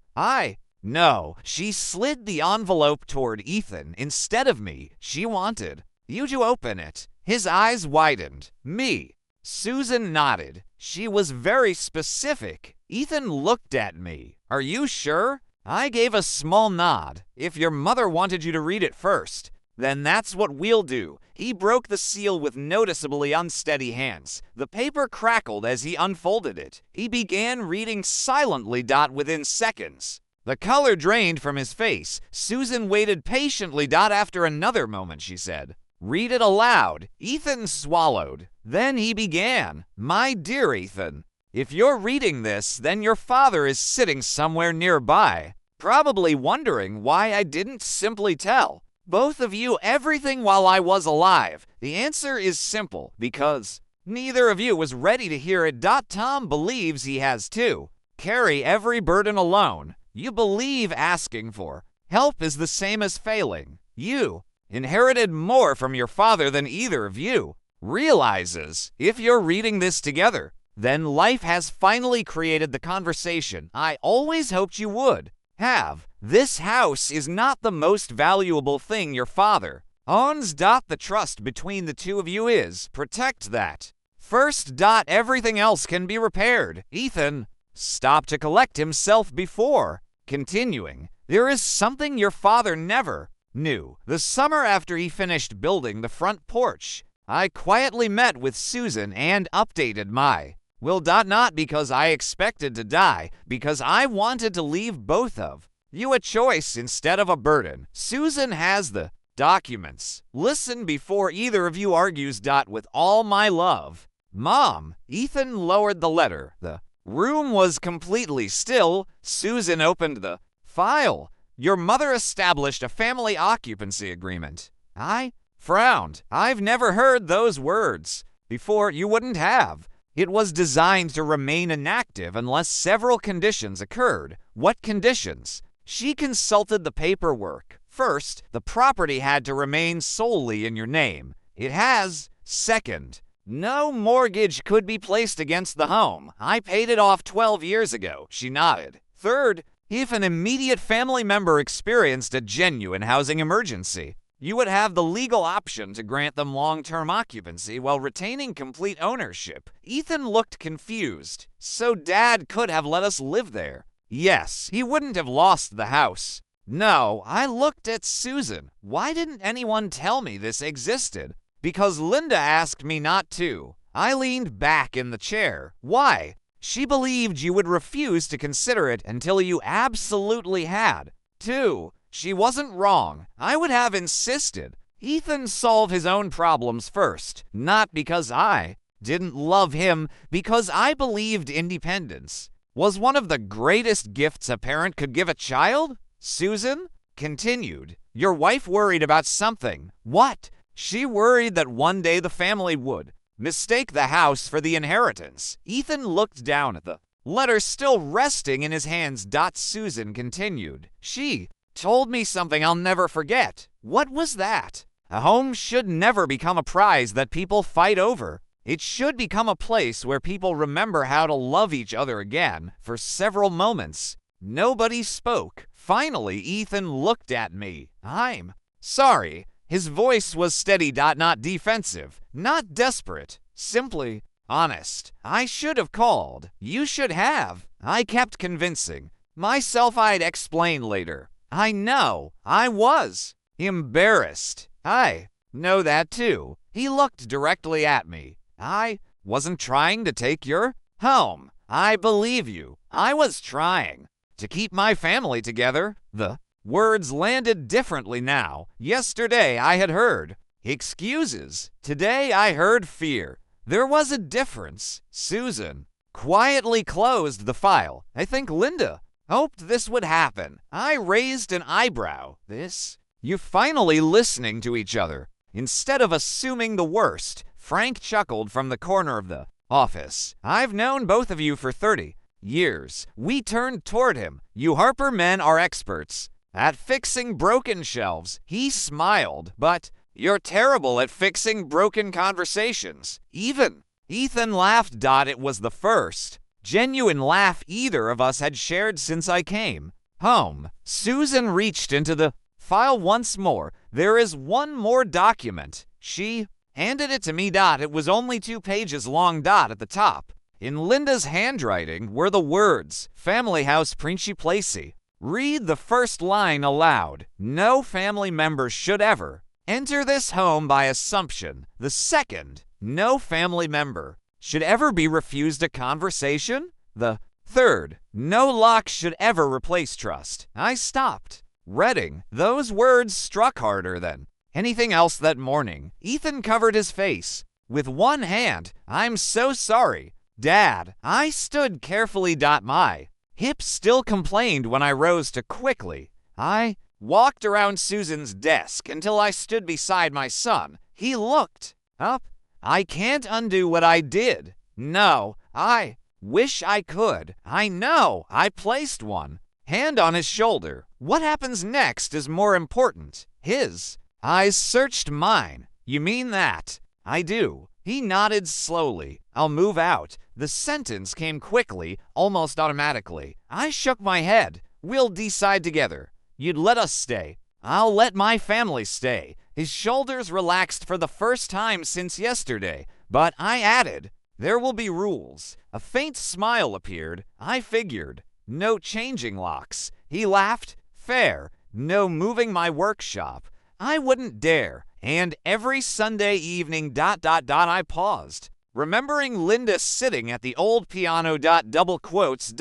No. She slid the envelope toward Ethan instead of me. She wanted you to open it. His eyes widened. Me. Susan nodded. She was very specific. Ethan looked at me. Are you sure? I gave a small nod. If your mother wanted you to read it first, then that's what we'll do. He broke the seal with noticeably unsteady hands. The paper crackled as he unfolded it. He began reading silently. Within seconds, the color drained from his face. Susan waited patiently. After another moment, she said, read it aloud. Ethan swallowed. Then he began. My dear Ethan, if you're reading this, then your father is sitting somewhere nearby, probably wondering why I didn't simply tell both of you everything while I was alive. The answer is simple, because neither of you was ready to hear it. Tom believes he has to carry every burden alone. You believe asking for help is the same as failing. You inherited more from your father than either of you realizes. If you're reading this together, then life has finally created the conversation I always hoped you would have. This house is not the most valuable thing your father owns. The trust between the two of you is. Protect that first. Everything else can be repaired. Ethan stopped to collect himself before continuing. There is something your father never knew. The summer after he finished building the front porch, I quietly met with Susan and updated my will. Not because I expected to die, because I wanted to leave both of you a choice instead of a burden. Susan has the documents. Listen before either of you argues. With all my love, Mom. Ethan lowered the letter. The room was completely still. Susan opened the file. Your mother established a family occupancy agreement. I frowned. I've never heard those words before. You wouldn't have. It was designed to remain inactive unless several conditions occurred. What conditions? She consulted the paperwork. First, the property had to remain solely in your name. It has. Second, no mortgage could be placed against the home. I paid it off 12 years ago. She nodded. Third, if an immediate family member experienced a genuine housing emergency, you would have the legal option to grant them long-term occupancy while retaining complete ownership. Ethan looked confused. So Dad could have let us live there? Yes, he wouldn't have lost the house. No, I looked at Susan. Why didn't anyone tell me this existed? Because Linda asked me not to. I leaned back in the chair. Why? She believed you would refuse to consider it until you absolutely had to. She wasn't wrong. I would have insisted Ethan solve his own problems first, not because I didn't love him, because I believed independence was one of the greatest gifts a parent could give a child. Susan continued. Your wife worried about something. What? She worried that one day the family would mistake the house for the inheritance. Ethan looked down at the letter still resting in his hands. Susan continued. She told me something I'll never forget. What was that? A home should never become a prize that people fight over. It should become a place where people remember how to love each other again. For several moments, nobody spoke. Finally, Ethan looked at me. I'm sorry. His voice was steady, not defensive, not desperate, simply honest. I should have called. You should have. I kept convincing myself I'd explain later. I know. I was embarrassed. I know that too. He looked directly at me. I wasn't trying to take your home. I believe you. I was trying to keep my family together. The words landed differently now. Yesterday I had heard excuses. Today I heard fear. There was a difference. Susan quietly closed the file. I think Linda hoped this would happen. I raised an eyebrow. This? You finally listening to each other instead of assuming the worst. Frank chuckled from the corner of the office. I've known both of you for 30 years. We turned toward him. You Harper men are experts at fixing broken shelves. He smiled. But you're terrible at fixing broken conversations. Even Ethan laughed. It was the first genuine laugh either of us had shared since I came home. Susan reached into the file once more. There is one more document. She handed it to me. It was only 2 pages long. At the top, in Linda's handwriting, were the words, Family House Principalcy. Read the first line aloud. No family member should ever enter this home by assumption. The second, no family member should ever be refused a conversation. The third, no lock should ever replace trust. I stopped reading. Those words struck harder than anything else that morning. Ethan covered his face with one hand. I'm so sorry, Dad. I stood carefully. My hips still complained when I rose too quickly. I walked around Susan's desk until I stood beside my son. He looked up. I can't undo what I did. No, I wish I could. I know. I placed one hand on his shoulder. What happens next is more important. His eyes searched mine. You mean that? I do. He nodded slowly. I'll move out. The sentence came quickly, almost automatically. I shook my head. We'll decide together. You'd let us stay. I'll let my family stay. His shoulders relaxed for the first time since yesterday, but I added, there will be rules. A faint smile appeared. I figured, no changing locks. He laughed. Fair. No moving my workshop. I wouldn't dare. And every Sunday evening, I paused, remembering Linda sitting at the old piano, double quotes,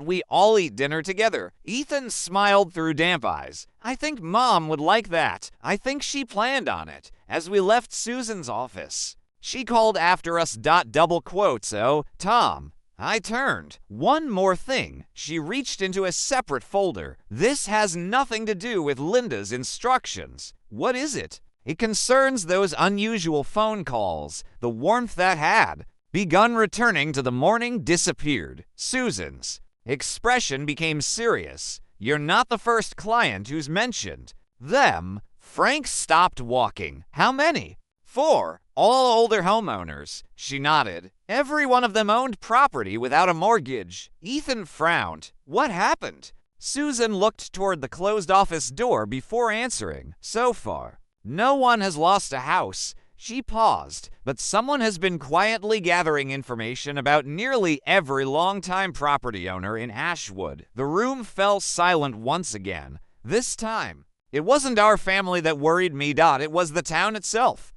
we all eat dinner together. Ethan smiled through damp eyes. I think Mom would like that. I think she planned on it. As we left Susan's office, she called after us, double quotes, oh, Tom. I turned. One more thing. She reached into a separate folder. This has nothing to do with Linda's instructions. What is it? It concerns those unusual phone calls. The warmth that had begun returning to the morning disappeared. Susan's expression became serious. You're not the first client who's mentioned them. Frank stopped walking. How many? 4. All older homeowners. She nodded. Every one of them owned property without a mortgage. Ethan frowned. What happened? Susan looked toward the closed office door before answering. So far, no one has lost a house. She paused, but someone has been quietly gathering information about nearly every longtime property owner in Ashwood. The room fell silent once again. This time, it wasn't our family that worried me. It was the town itself.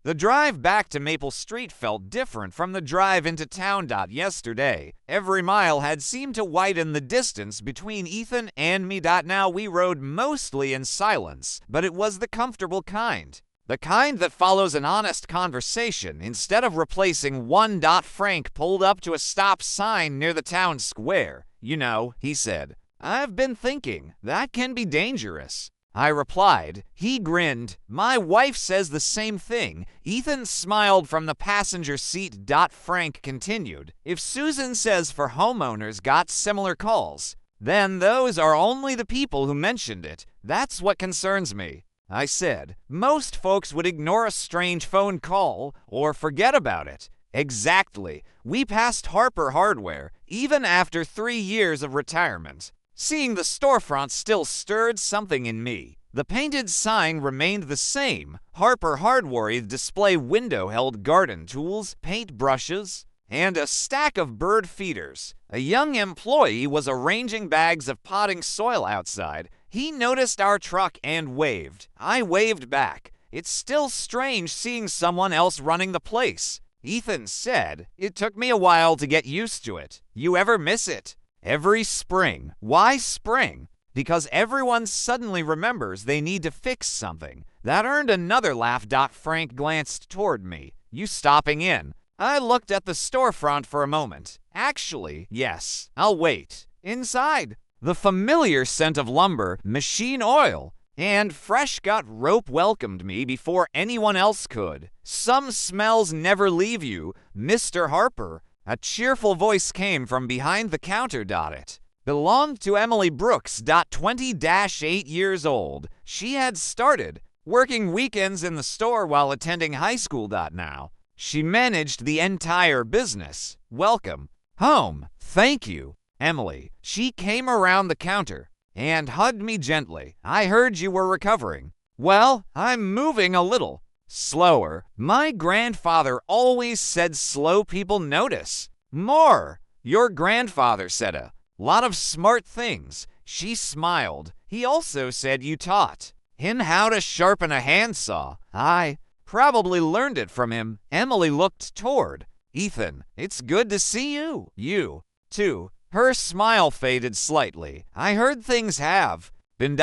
The drive back to Maple Street felt different from the drive into town. Yesterday, every mile had seemed to widen the distance between Ethan and me. Now we rode mostly in silence, but it was the comfortable kind. The kind that follows an honest conversation instead of replacing one. Frank pulled up to a stop sign near the town square. You know, he said, I've been thinking, that can be dangerous. I replied. He grinned. My wife says the same thing. Ethan smiled from the passenger seat. Frank continued. If Susan says for homeowners got similar calls, then those are only the people who mentioned it. That's what concerns me. I said. Most folks would ignore a strange phone call or forget about it. Exactly. We passed Harper Hardware, even after 3 years of retirement. Seeing the storefront still stirred something in me. The painted sign remained the same. Harper Hardware display window held garden tools, paint brushes, and a stack of bird feeders. A young employee was arranging bags of potting soil outside. He noticed our truck and waved. I waved back. It's still strange seeing someone else running the place. Ethan said, "It took me a while to get used to it. You ever miss it?" Every spring. Why spring? Because everyone suddenly remembers they need to fix something. That earned another laugh. Frank glanced toward me. "You stopping in?" I looked at the storefront for a moment. Actually, yes. I'll wait. Inside, the familiar scent of lumber, machine oil, and fresh-cut rope welcomed me before anyone else could. "Some smells never leave you, Mr. Harper." A cheerful voice came from behind the counter. It belonged to Emily Brooks. 20-8 years old. She had started working weekends in the store while attending high school. Now she managed the entire business. "Welcome home." "Thank you, Emily." She came around the counter and hugged me gently. "I heard you were recovering." "Well, I'm moving a little slower. My grandfather always said slow people notice more." "Your grandfather said a lot of smart things." She smiled. "He also said you taught him how to sharpen a handsaw." "I probably learned it from him." Emily looked toward Ethan. "It's good to see you." "You, too." Her smile faded slightly. "I heard things have been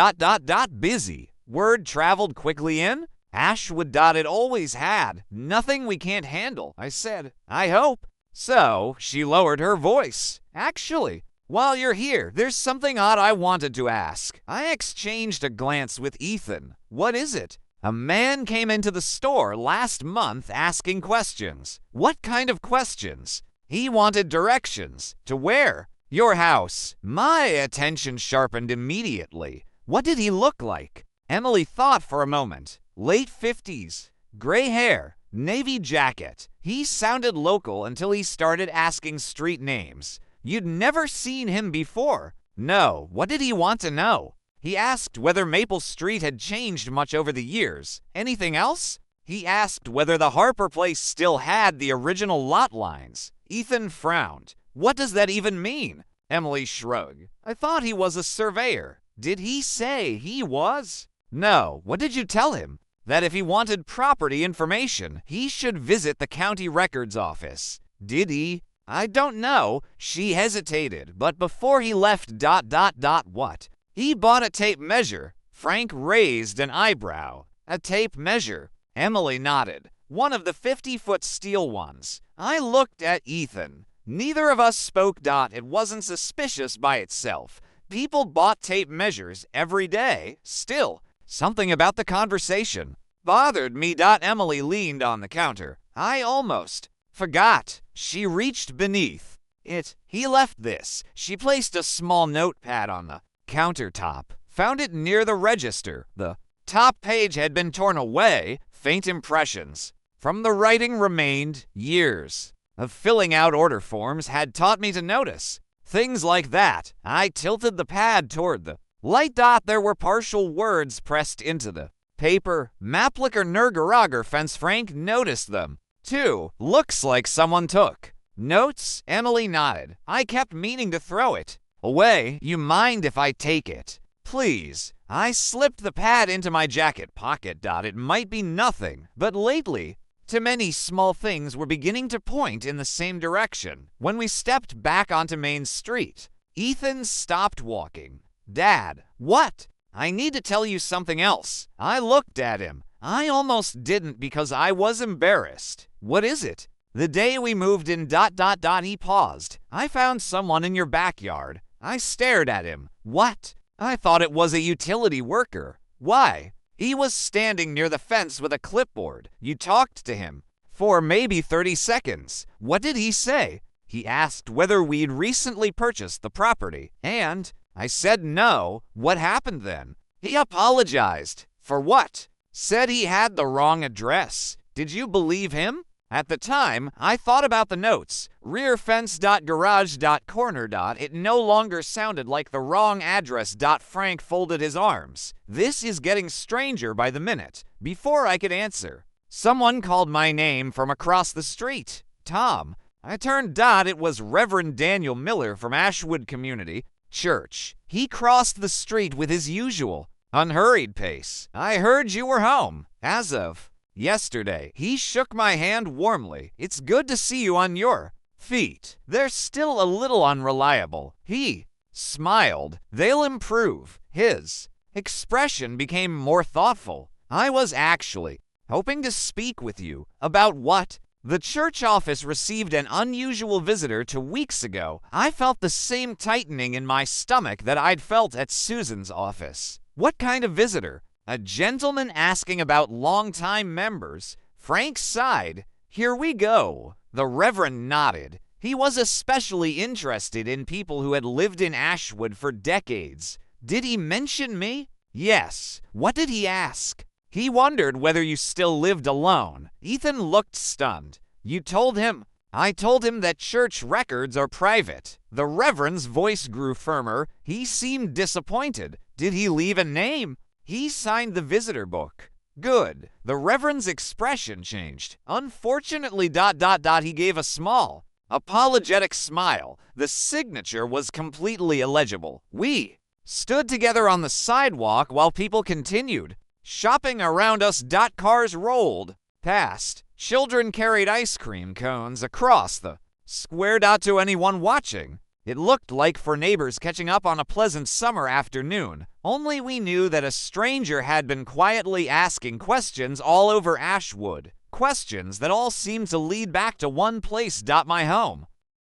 busy." "Word traveled quickly in Ashwood." "It always had. Nothing we can't handle," I said. "I hope so." She lowered her voice. "Actually, while you're here, there's something odd I wanted to ask." I exchanged a glance with Ethan. "What is it?" "A man came into the store last month asking questions." "What kind of questions?" "He wanted directions." "To where?" "Your house." My attention sharpened immediately. "What did he look like?" Emily thought for a moment. "Late 50s, gray hair, navy jacket." He sounded local until he started asking street names. "You'd never seen him before?" "No." "What did he want to know?" "He asked whether Maple Street had changed much over the years." "Anything else?" "He asked whether the Harper place still had the original lot lines." Ethan frowned. "What does that even mean?" Emily shrugged. "I thought he was a surveyor." "Did he say he was?" "No." "What did you tell him?" "That if he wanted property information, he should visit the county records office." "Did he?" "I don't know." She hesitated, but before he left... What? "He bought a tape measure." Frank raised an eyebrow. "A tape measure?" Emily nodded. "One of the 50-foot steel ones." I looked at Ethan. Neither of us spoke. It wasn't suspicious by itself. People bought tape measures every day. Still, something about the conversation bothered me. Emily leaned on the counter. "I almost forgot." She reached beneath it. "He left this." She placed a small notepad on the countertop. "Found it near the register. The top page had been torn away. Faint impressions from the writing remained. Years of filling out order forms had taught me to notice things like that." I tilted the pad toward the light. "There were partial words pressed into the paper. Mapliker Nergarager fence." Frank noticed them, too. "Looks like someone took notes." Emily nodded. "I kept meaning to throw it away." "You mind if I take it?" "Please." I slipped the pad into my jacket pocket. It might be nothing, but lately, too many small things were beginning to point in the same direction. When we stepped back onto Main Street, Ethan stopped walking. "Dad." "What?" "I need to tell you something else." I looked at him. I almost didn't because I was embarrassed. "What is it?" "The day we moved in... He paused. "I found someone in your backyard." I stared at him. "What?" "I thought it was a utility worker." "Why?" "He was standing near the fence with a clipboard." "You talked to him?" "For maybe 30 seconds." "What did he say?" "He asked whether we'd recently purchased the property, and I said no." "What happened then?" "He apologized. For what? Said he had the wrong address. Did you believe him? At the time, I thought about the notes. Rear fence.garage.corner. It no longer sounded like the wrong address. Frank folded his arms. This is getting stranger by the minute. Before I could answer, someone called my name from across the street. Tom. I turned. It was Reverend Daniel Miller from Ashwood Community Church. He crossed the street with his usual unhurried pace. I heard you were home. As of yesterday. He shook my hand warmly. It's good to see you on your feet. They're still a little unreliable. He smiled. They'll improve. His expression became more thoughtful. I was actually hoping to speak with you. About what? The church office received an unusual visitor 2 weeks ago. I felt the same tightening in my stomach that I'd felt at Susan's office. What kind of visitor? A gentleman asking about longtime members. Frank sighed. Here we go. The Reverend nodded. He was especially interested in people who had lived in Ashwood for decades. Did he mention me? Yes. What did he ask? He wondered whether you still lived alone. Ethan looked stunned. You told him? I told him that church records are private. The Reverend's voice grew firmer. He seemed disappointed. Did he leave a name? He signed the visitor book. Good. The Reverend's expression changed. Unfortunately, he gave a small, apologetic smile. The signature was completely illegible. We stood together on the sidewalk while people continued shopping around us. Cars rolled past. Children carried ice cream cones across the square. To anyone watching, it looked like for neighbors catching up on a pleasant summer afternoon. Only we knew that a stranger had been quietly asking questions all over Ashwood. Questions that all seemed to lead back to one place. My home.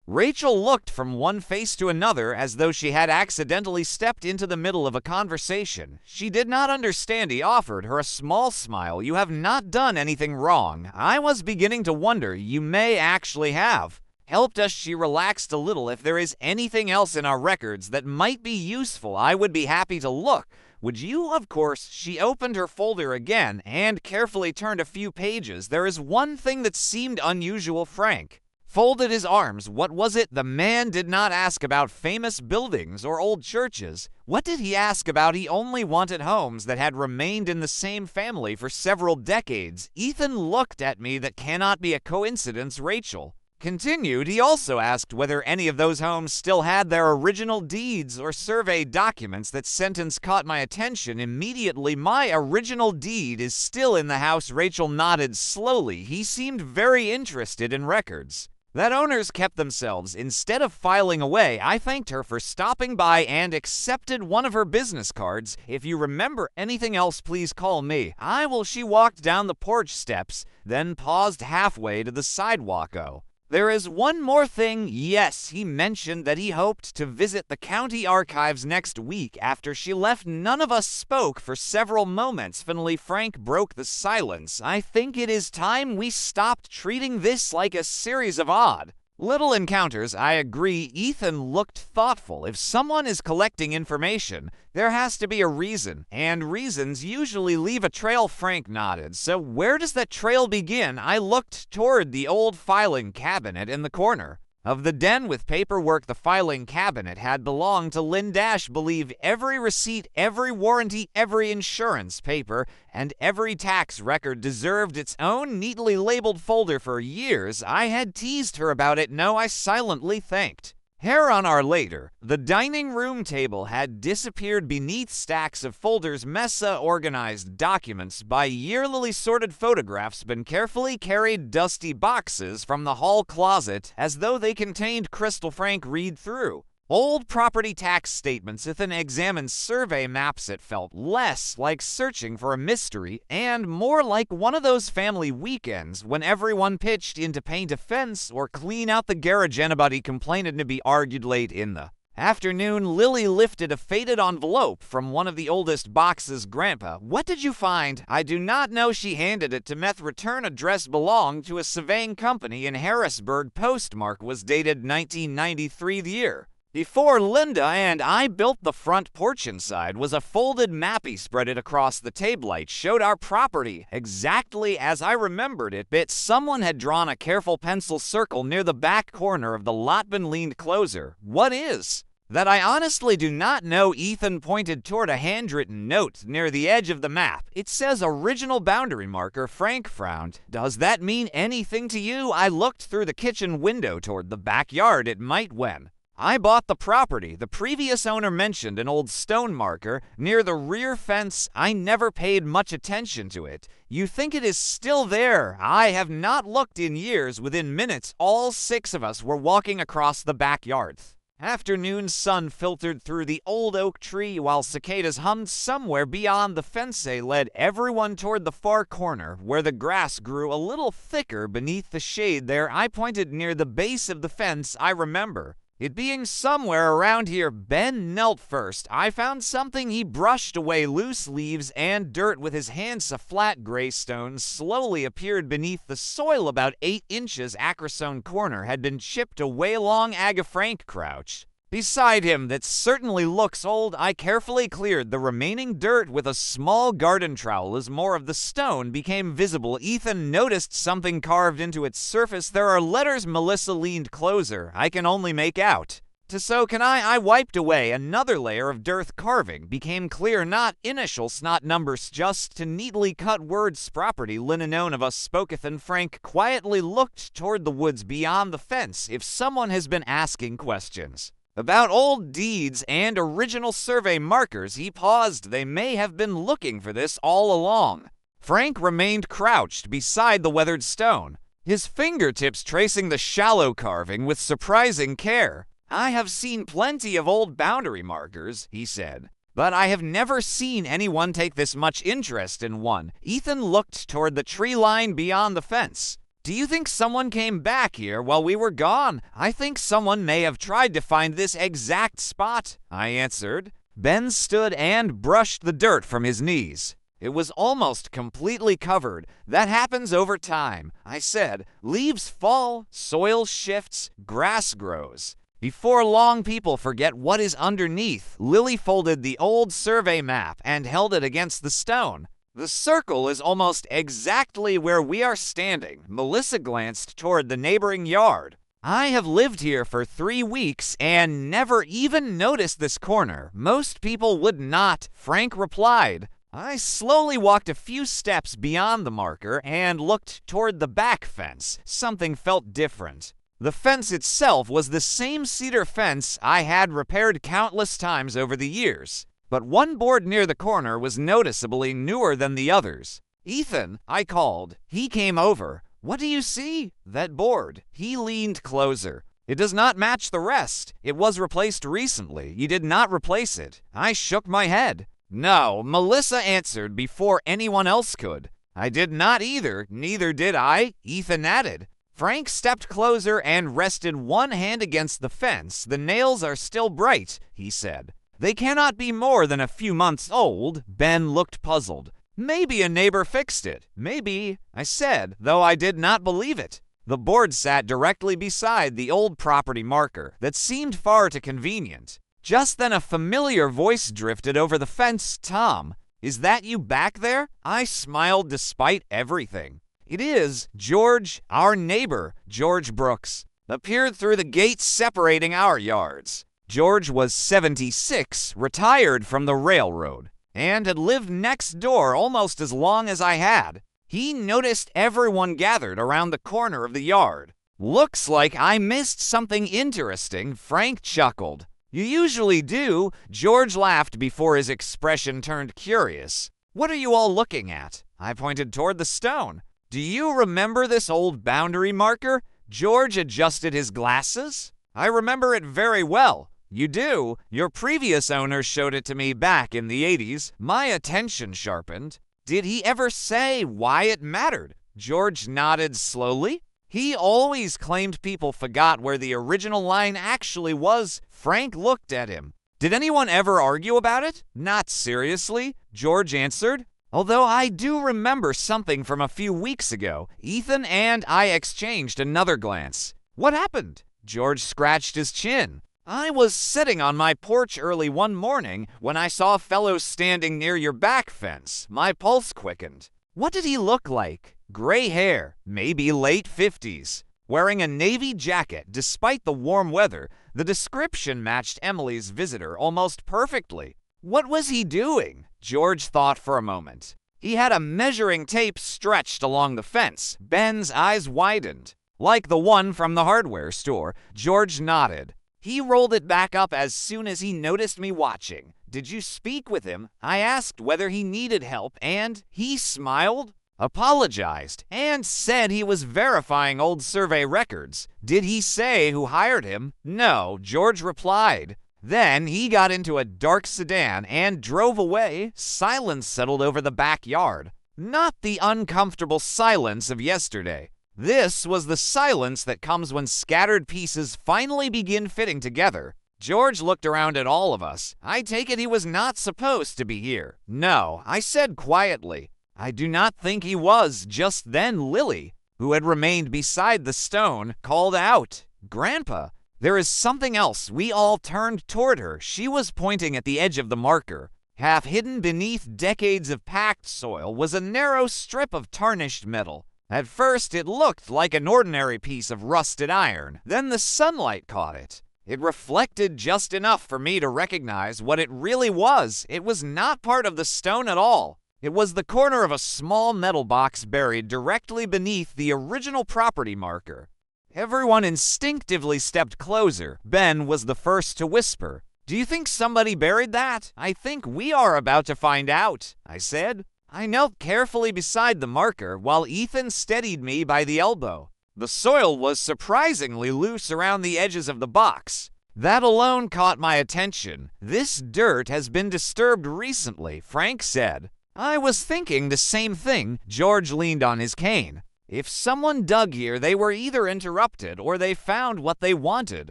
Rachel looked from one face to another as though she had accidentally stepped into the middle of a conversation. She did not understand. He offered her a small smile. You have not done anything wrong. I was beginning to wonder. You may actually have helped us. She relaxed a little. If there is anything else in our records that might be useful, I would be happy to look. Would you? Of course. She opened her folder again and carefully turned a few pages. There is one thing that seemed unusual. Frank folded his arms. What was it? The man did not ask about famous buildings or old churches. What did he ask about? He only wanted homes that had remained in the same family for several decades. Ethan looked at me. That cannot be a coincidence. Rachel continued. He also asked whether any of those homes still had their original deeds or survey documents. That sentence caught my attention immediately. My original deed is still in the house. Rachel nodded slowly. He seemed very interested in records that owners kept themselves. Instead of filing away, I thanked her for stopping by and accepted one of her business cards. If you remember anything else, please call me. I will. She walked down the porch steps, then paused halfway to the sidewalk. Oh, there is one more thing. Yes, he mentioned that he hoped to visit the county archives next week. After she left, none of us spoke for several moments. Finally, Frank broke the silence. I think it is time we stopped treating this like a series of odd little encounters. I agree. Ethan looked thoughtful. If someone is collecting information, there has to be a reason, and reasons usually leave a trail. Frank nodded. So where does that trail begin? I looked toward the old filing cabinet in the corner of the den with paperwork. The filing cabinet had belonged to Lynn Dash. Believe every receipt, every warranty, every insurance paper, and every tax record deserved its own neatly labeled folder. For years, I had teased her about it. No, I silently thanked her on our later. The dining room table had disappeared beneath stacks of folders. Mesa organized documents by yearly sorted. Photographs been carefully carried. Dusty boxes from the hall closet as though they contained crystal. Frank read through old property tax statements. Ethan examined survey maps. It felt less like searching for a mystery and more like one of those family weekends when everyone pitched in to paint a fence or clean out the garage. Anybody complained to be argued late in the afternoon. Lily lifted a faded envelope from one of the oldest boxes. Grandpa, what did you find? I do not know. She handed it to Meth. Return address belonged to a surveying company in Harrisburg. Postmark was dated 1993. The year Before Linda and I built the front porch inside was a folded map he spread it across the tablelight, showed our property exactly as I remembered it, but someone had drawn a careful pencil circle near the back corner of the lot bin leaned closer. What is? That I honestly do not know. Ethan pointed toward a handwritten note near the edge of the map. It says original boundary marker. Frank frowned. Does that mean anything to you? I looked through the kitchen window toward the backyard. It might when I bought the property. The previous owner mentioned an old stone marker near the rear fence. I never paid much attention to it. You think it is still there? I have not looked in years. Within minutes, all 6 of us were walking across the backyard. Afternoon sun filtered through the old oak tree while cicadas hummed somewhere beyond the fence. They led everyone toward the far corner where the grass grew a little thicker beneath the shade there. I pointed near the base of the fence. I remember it being somewhere around here. Ben knelt first. I found something. He brushed away loose leaves and dirt with his hands. A flat gray stone slowly appeared beneath the soil about 8 inches. Acrosone corner had been chipped away. Long Aga Frank crouched beside him. That certainly looks old. I carefully cleared the remaining dirt with a small garden trowel as more of the stone became visible. Ethan noticed something carved into its surface. There are letters. Melissa leaned closer. I can only make out. So can I wiped away. Another layer of dirt. Carving became clear. Not initials, not numbers, just to neatly cut words. Property Linnon of us spoketh. And Frank quietly looked toward the woods beyond the fence. If someone has been asking questions about old deeds and original survey markers, he paused. They may have been looking for this all along. Frank remained crouched beside the weathered stone, his fingertips tracing the shallow carving with surprising care. I have seen plenty of old boundary markers, he said, but I have never seen anyone take this much interest in one. Ethan looked toward the tree line beyond the fence. Do you think someone came back here while we were gone? I think someone may have tried to find this exact spot, I answered. Ben stood and brushed the dirt from his knees. It was almost completely covered. That happens over time, I said. Leaves fall, soil shifts, grass grows. Before long, people forget what is underneath. Lily folded the old survey map and held it against the stone. The circle is almost exactly where we are standing. Melissa glanced toward the neighboring yard. I have lived here for 3 weeks and never even noticed this corner. Most people would not, Frank replied. I slowly walked a few steps beyond the marker and looked toward the back fence. Something felt different. The fence itself was the same cedar fence I had repaired countless times over the years, but one board near the corner was noticeably newer than the others. Ethan, I called. He came over. What do you see? That board. He leaned closer. It does not match the rest. It was replaced recently. You did not replace it. I shook my head. No, Melissa answered before anyone else could. I did not either. Neither did I. Ethan added. Frank stepped closer and rested one hand against the fence. The nails are still bright, he said. They cannot be more than a few months old. Ben looked puzzled. Maybe a neighbor fixed it. Maybe, I said, though I did not believe it. The board sat directly beside the old property marker that seemed far too convenient. Just then a familiar voice drifted over the fence. Tom, is that you back there? I smiled despite everything. It is. George, our neighbor, George Brooks, appeared through the gate separating our yards. George was 76, retired from the railroad, and had lived next door almost as long as I had. He noticed everyone gathered around the corner of the yard. Looks like I missed something interesting, Frank chuckled. You usually do. George laughed before his expression turned curious. What are you all looking at? I pointed toward the stone. Do you remember this old boundary marker? George adjusted his glasses. I remember it very well. You do? Your previous owner showed it to me back in the 80s. My attention sharpened. Did he ever say why it mattered? George nodded slowly. He always claimed people forgot where the original line actually was. Frank looked at him. Did anyone ever argue about it? Not seriously, George answered. Although I do remember something from a few weeks ago. Ethan and I exchanged another glance. What happened? George scratched his chin. I was sitting on my porch early one morning when I saw a fellow standing near your back fence. My pulse quickened. What did he look like? Gray hair, maybe late 50s. Wearing a navy jacket despite the warm weather, the description matched Emily's visitor almost perfectly. What was he doing? George thought for a moment. He had a measuring tape stretched along the fence. Ben's eyes widened. Like the one from the hardware store, George nodded. He rolled it back up as soon as he noticed me watching. Did you speak with him? I asked whether he needed help, and he smiled, apologized, and said he was verifying old survey records. Did he say who hired him? No, George replied. Then he got into a dark sedan and drove away. Silence settled over the backyard. Not the uncomfortable silence of yesterday. This was the silence that comes when scattered pieces finally begin fitting together. George looked around at all of us. I take it he was not supposed to be here. No, I said quietly. I do not think he was. Just then Lily, who had remained beside the stone, called out, "Grandpa, there is something else." We all turned toward her. She was pointing at the edge of the marker. Half hidden beneath decades of packed soil was a narrow strip of tarnished metal. At first, it looked like an ordinary piece of rusted iron. Then the sunlight caught it. It reflected just enough for me to recognize what it really was. It was not part of the stone at all. It was the corner of a small metal box buried directly beneath the original property marker. Everyone instinctively stepped closer. Ben was the first to whisper, "Do you think somebody buried that?" "I think we are about to find out," I said. I knelt carefully beside the marker while Ethan steadied me by the elbow. The soil was surprisingly loose around the edges of the box. That alone caught my attention. "This dirt has been disturbed recently," Frank said. I was thinking the same thing. George leaned on his cane. If someone dug here, they were either interrupted or they found what they wanted.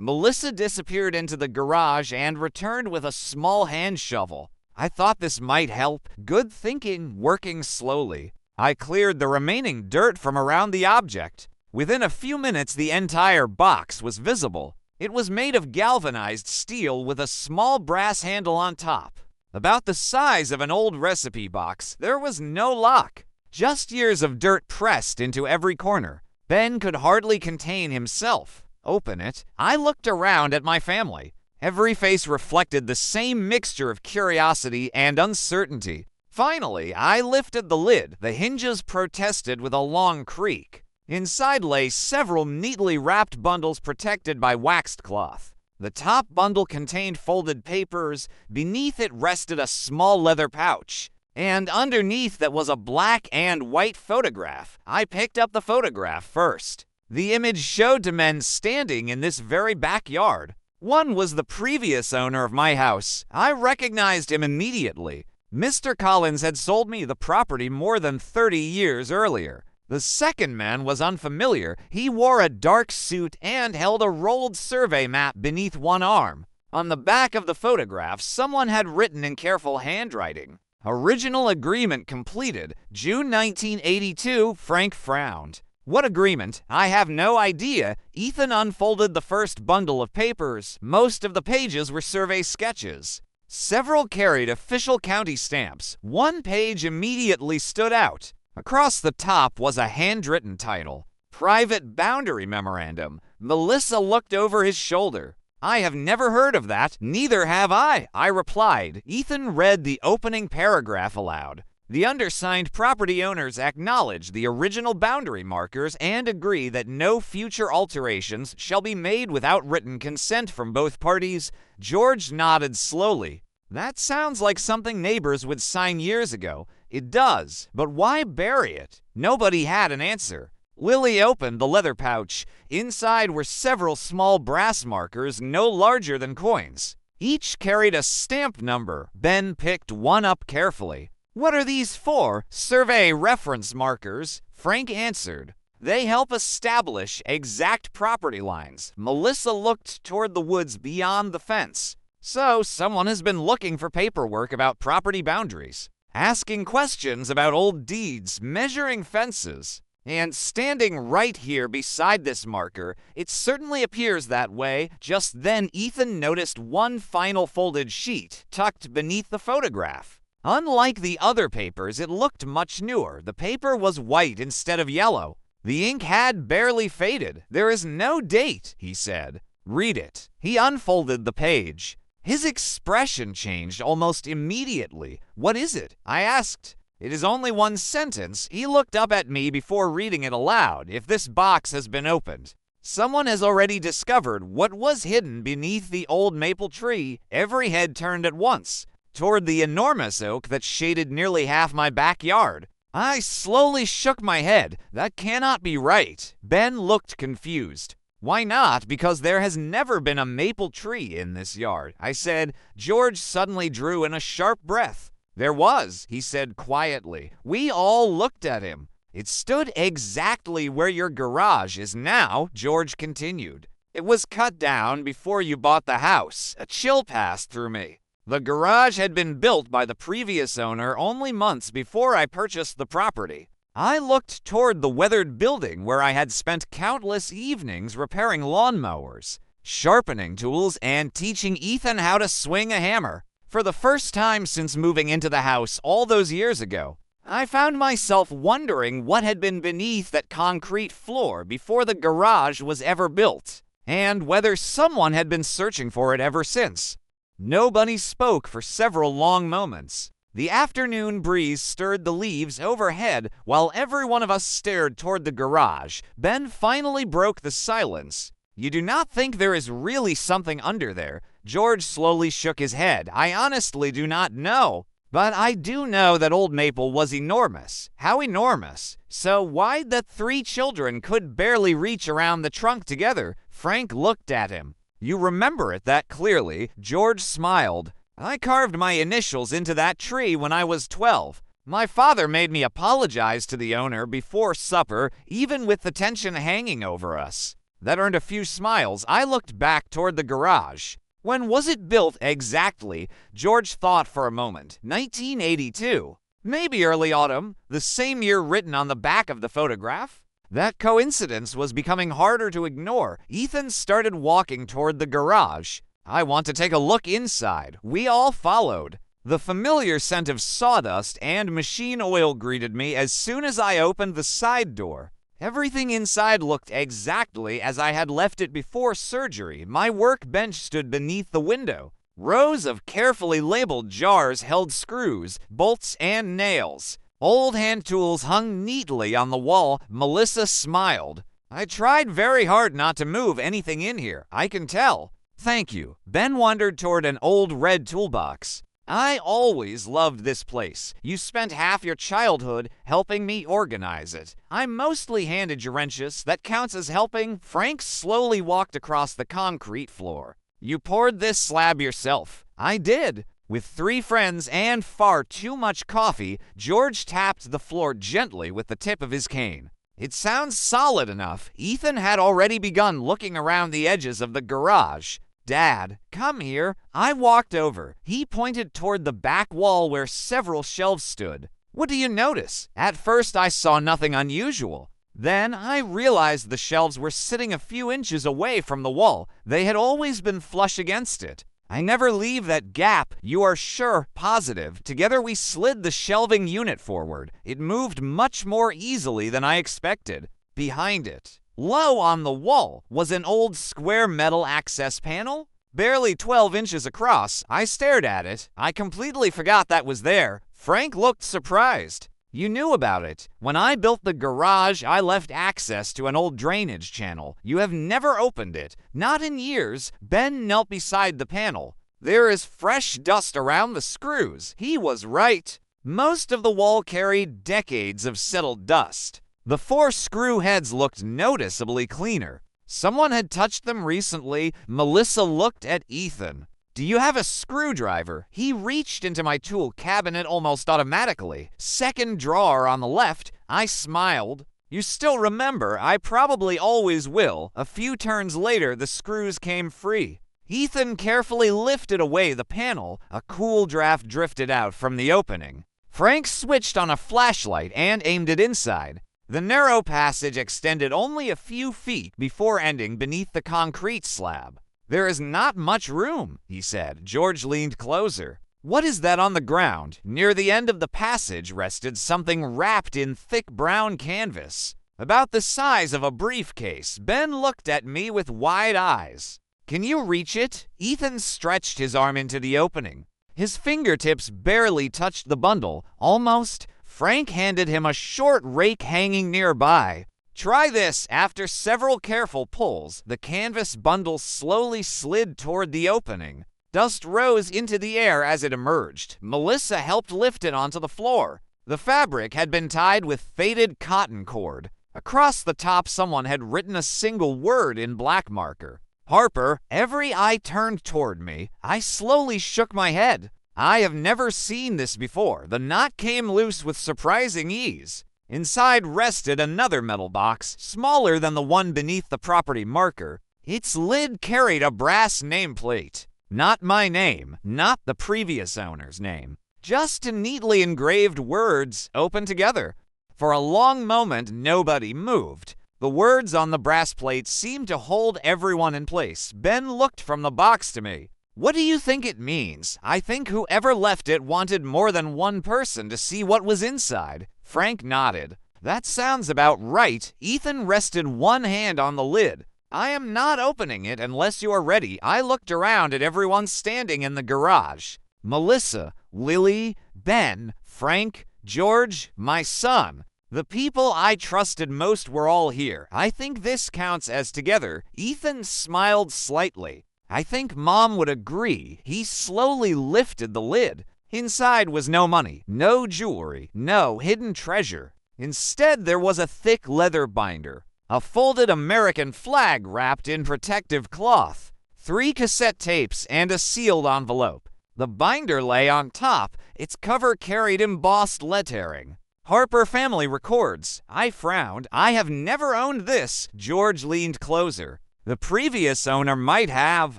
Melissa disappeared into the garage and returned with a small hand shovel. I thought this might help. Good thinking, working slowly. I cleared the remaining dirt from around the object. Within a few minutes, the entire box was visible. It was made of galvanized steel with a small brass handle on top. About the size of an old recipe box, there was no lock. Just years of dirt pressed into every corner. Ben could hardly contain himself. Open it. I looked around at my family. Every face reflected the same mixture of curiosity and uncertainty. Finally, I lifted the lid. The hinges protested with a long creak. Inside lay several neatly wrapped bundles protected by waxed cloth. The top bundle contained folded papers. Beneath it rested a small leather pouch. And underneath that was a black and white photograph. I picked up the photograph first. The image showed two men standing in this very backyard. One was the previous owner of my house. I recognized him immediately. Mr. Collins had sold me the property more than 30 years earlier. The second man was unfamiliar. He wore a dark suit and held a rolled survey map beneath one arm. On the back of the photograph, someone had written in careful handwriting, "Original agreement completed, June 1982, Frank frowned. What agreement? I have no idea. Ethan unfolded the first bundle of papers. Most of the pages were survey sketches. Several carried official county stamps. One page immediately stood out. Across the top was a handwritten title, Private Boundary Memorandum. Melissa looked over his shoulder. I have never heard of that. Neither have I replied. Ethan read the opening paragraph aloud. The undersigned property owners acknowledge the original boundary markers and agree that no future alterations shall be made without written consent from both parties. George nodded slowly. That sounds like something neighbors would sign years ago. It does, but why bury it? Nobody had an answer. Lily opened the leather pouch. Inside were several small brass markers no larger than coins. Each carried a stamp number. Ben picked one up carefully. What are these for? Survey reference markers, Frank answered. They help establish exact property lines. Melissa looked toward the woods beyond the fence. So someone has been looking for paperwork about property boundaries, asking questions about old deeds, measuring fences. And standing right here beside this marker, it certainly appears that way. Just then, Ethan noticed one final folded sheet tucked beneath the photograph. Unlike the other papers, it looked much newer. The paper was white instead of yellow. The ink had barely faded. "There is no date," he said. "Read it." He unfolded the page. His expression changed almost immediately. "What is it?" I asked. "It is only one sentence." He looked up at me before reading it aloud. "If this box has been opened, someone has already discovered what was hidden beneath the old maple tree." Every head turned at once toward the enormous oak that shaded nearly half my backyard. I slowly shook my head. "That cannot be right." Ben looked confused. "Why not?" "Because there has never been a maple tree in this yard," I said. George suddenly drew in a sharp breath. "There was," he said quietly. We all looked at him. "It stood exactly where your garage is now," George continued. "It was cut down before you bought the house." A chill passed through me. The garage had been built by the previous owner only months before I purchased the property. I looked toward the weathered building where I had spent countless evenings repairing lawnmowers, sharpening tools, and teaching Ethan how to swing a hammer. For the first time since moving into the house all those years ago, I found myself wondering what had been beneath that concrete floor before the garage was ever built, and whether someone had been searching for it ever since. Nobody spoke for several long moments. The afternoon breeze stirred the leaves overhead while every one of us stared toward the garage. Ben finally broke the silence. "You do not think there is really something under there?" George slowly shook his head. "I honestly do not know. But I do know that old maple was enormous." "How enormous?" "So wide that 3 children could barely reach around the trunk together." Frank looked at him. "You remember it that clearly?" George smiled. "I carved my initials into that tree when I was 12. My father made me apologize to the owner before supper, even with the tension hanging over us." That earned a few smiles. I looked back toward the garage. "When was it built exactly?" George thought for a moment. 1982. Maybe early autumn, the same year written on the back of the photograph. That coincidence was becoming harder to ignore. Ethan started walking toward the garage. "I want to take a look inside." We all followed. The familiar scent of sawdust and machine oil greeted me as soon as I opened the side door. Everything inside looked exactly as I had left it before surgery. My workbench stood beneath the window. Rows of carefully labeled jars held screws, bolts, and nails. Old hand tools hung neatly on the wall. Melissa smiled. "I tried very hard not to move anything in here, I can tell." "Thank you." Ben wandered toward an old red toolbox. "I always loved this place. You spent half your childhood helping me organize it. I mostly handed you wrenches. That counts as helping." Frank slowly walked across the concrete floor. "You poured this slab yourself." "I did." With 3 friends and far too much coffee, George tapped the floor gently with the tip of his cane. "It sounds solid enough." Ethan had already begun looking around the edges of the garage. "Dad, come here." I walked over. He pointed toward the back wall where several shelves stood. "What do you notice?" At first I saw nothing unusual. Then I realized the shelves were sitting a few inches away from the wall. They had always been flush against it. "I never leave that gap." "You are sure?" "Positive." Together we slid the shelving unit forward. It moved much more easily than I expected. Behind it, low on the wall, was an old square metal access panel, barely 12 inches across. I stared at it. I completely forgot that was there. Frank looked surprised. "You knew about it. When I built the garage, I left access to an old drainage channel. You have never opened it." "Not in years." Ben knelt beside the panel. "There is fresh dust around the screws." He was right. Most of the wall carried decades of settled dust. The 4 screw heads looked noticeably cleaner. Someone had touched them recently. Melissa looked at Ethan. "Do you have a screwdriver?" He reached into my tool cabinet almost automatically. "Second drawer on the left." I smiled. "You still remember?" "I probably always will." A few turns later, the screws came free. Ethan carefully lifted away the panel. A cool draft drifted out from the opening. Frank switched on a flashlight and aimed it inside. The narrow passage extended only a few feet before ending beneath the concrete slab. "There is not much room," he said. George leaned closer. "What is that on the ground?" Near the end of the passage rested something wrapped in thick brown canvas, about the size of a briefcase. Ben looked at me with wide eyes. "Can you reach it?" Ethan stretched his arm into the opening. His fingertips barely touched the bundle. Almost. Frank handed him a short rake hanging nearby. "Try this." After several careful pulls, the canvas bundle slowly slid toward the opening. Dust rose into the air as it emerged. Melissa helped lift it onto the floor. The fabric had been tied with faded cotton cord. Across the top, someone had written a single word in black marker. "Harper." Every eye turned toward me. I slowly shook my head. I have never seen this before. The knot came loose with surprising ease. Inside rested another metal box, smaller than the one beneath the property marker. Its lid carried a brass nameplate. Not my name, not the previous owner's name. Just neatly engraved words, open together. For a long moment, nobody moved. The words on the brass plate seemed to hold everyone in place. Ben looked from the box to me. "What do you think it means?" "I think whoever left it wanted more than one person to see what was inside." Frank nodded. "That sounds about right." Ethan rested one hand on the lid. "I am not opening it unless you are ready." I looked around at everyone standing in the garage. Melissa, Lily, Ben, Frank, George, my son. The people I trusted most were all here. "I think this counts as together." Ethan smiled slightly. "I think Mom would agree." He slowly lifted the lid. Inside was no money, no jewelry, no hidden treasure. Instead, there was a thick leather binder, a folded American flag wrapped in protective cloth, 3 cassette tapes, and a sealed envelope. The binder lay on top. Its cover carried embossed lettering. "Harper Family Records." I frowned. "I have never owned this." George leaned closer. "The previous owner might have."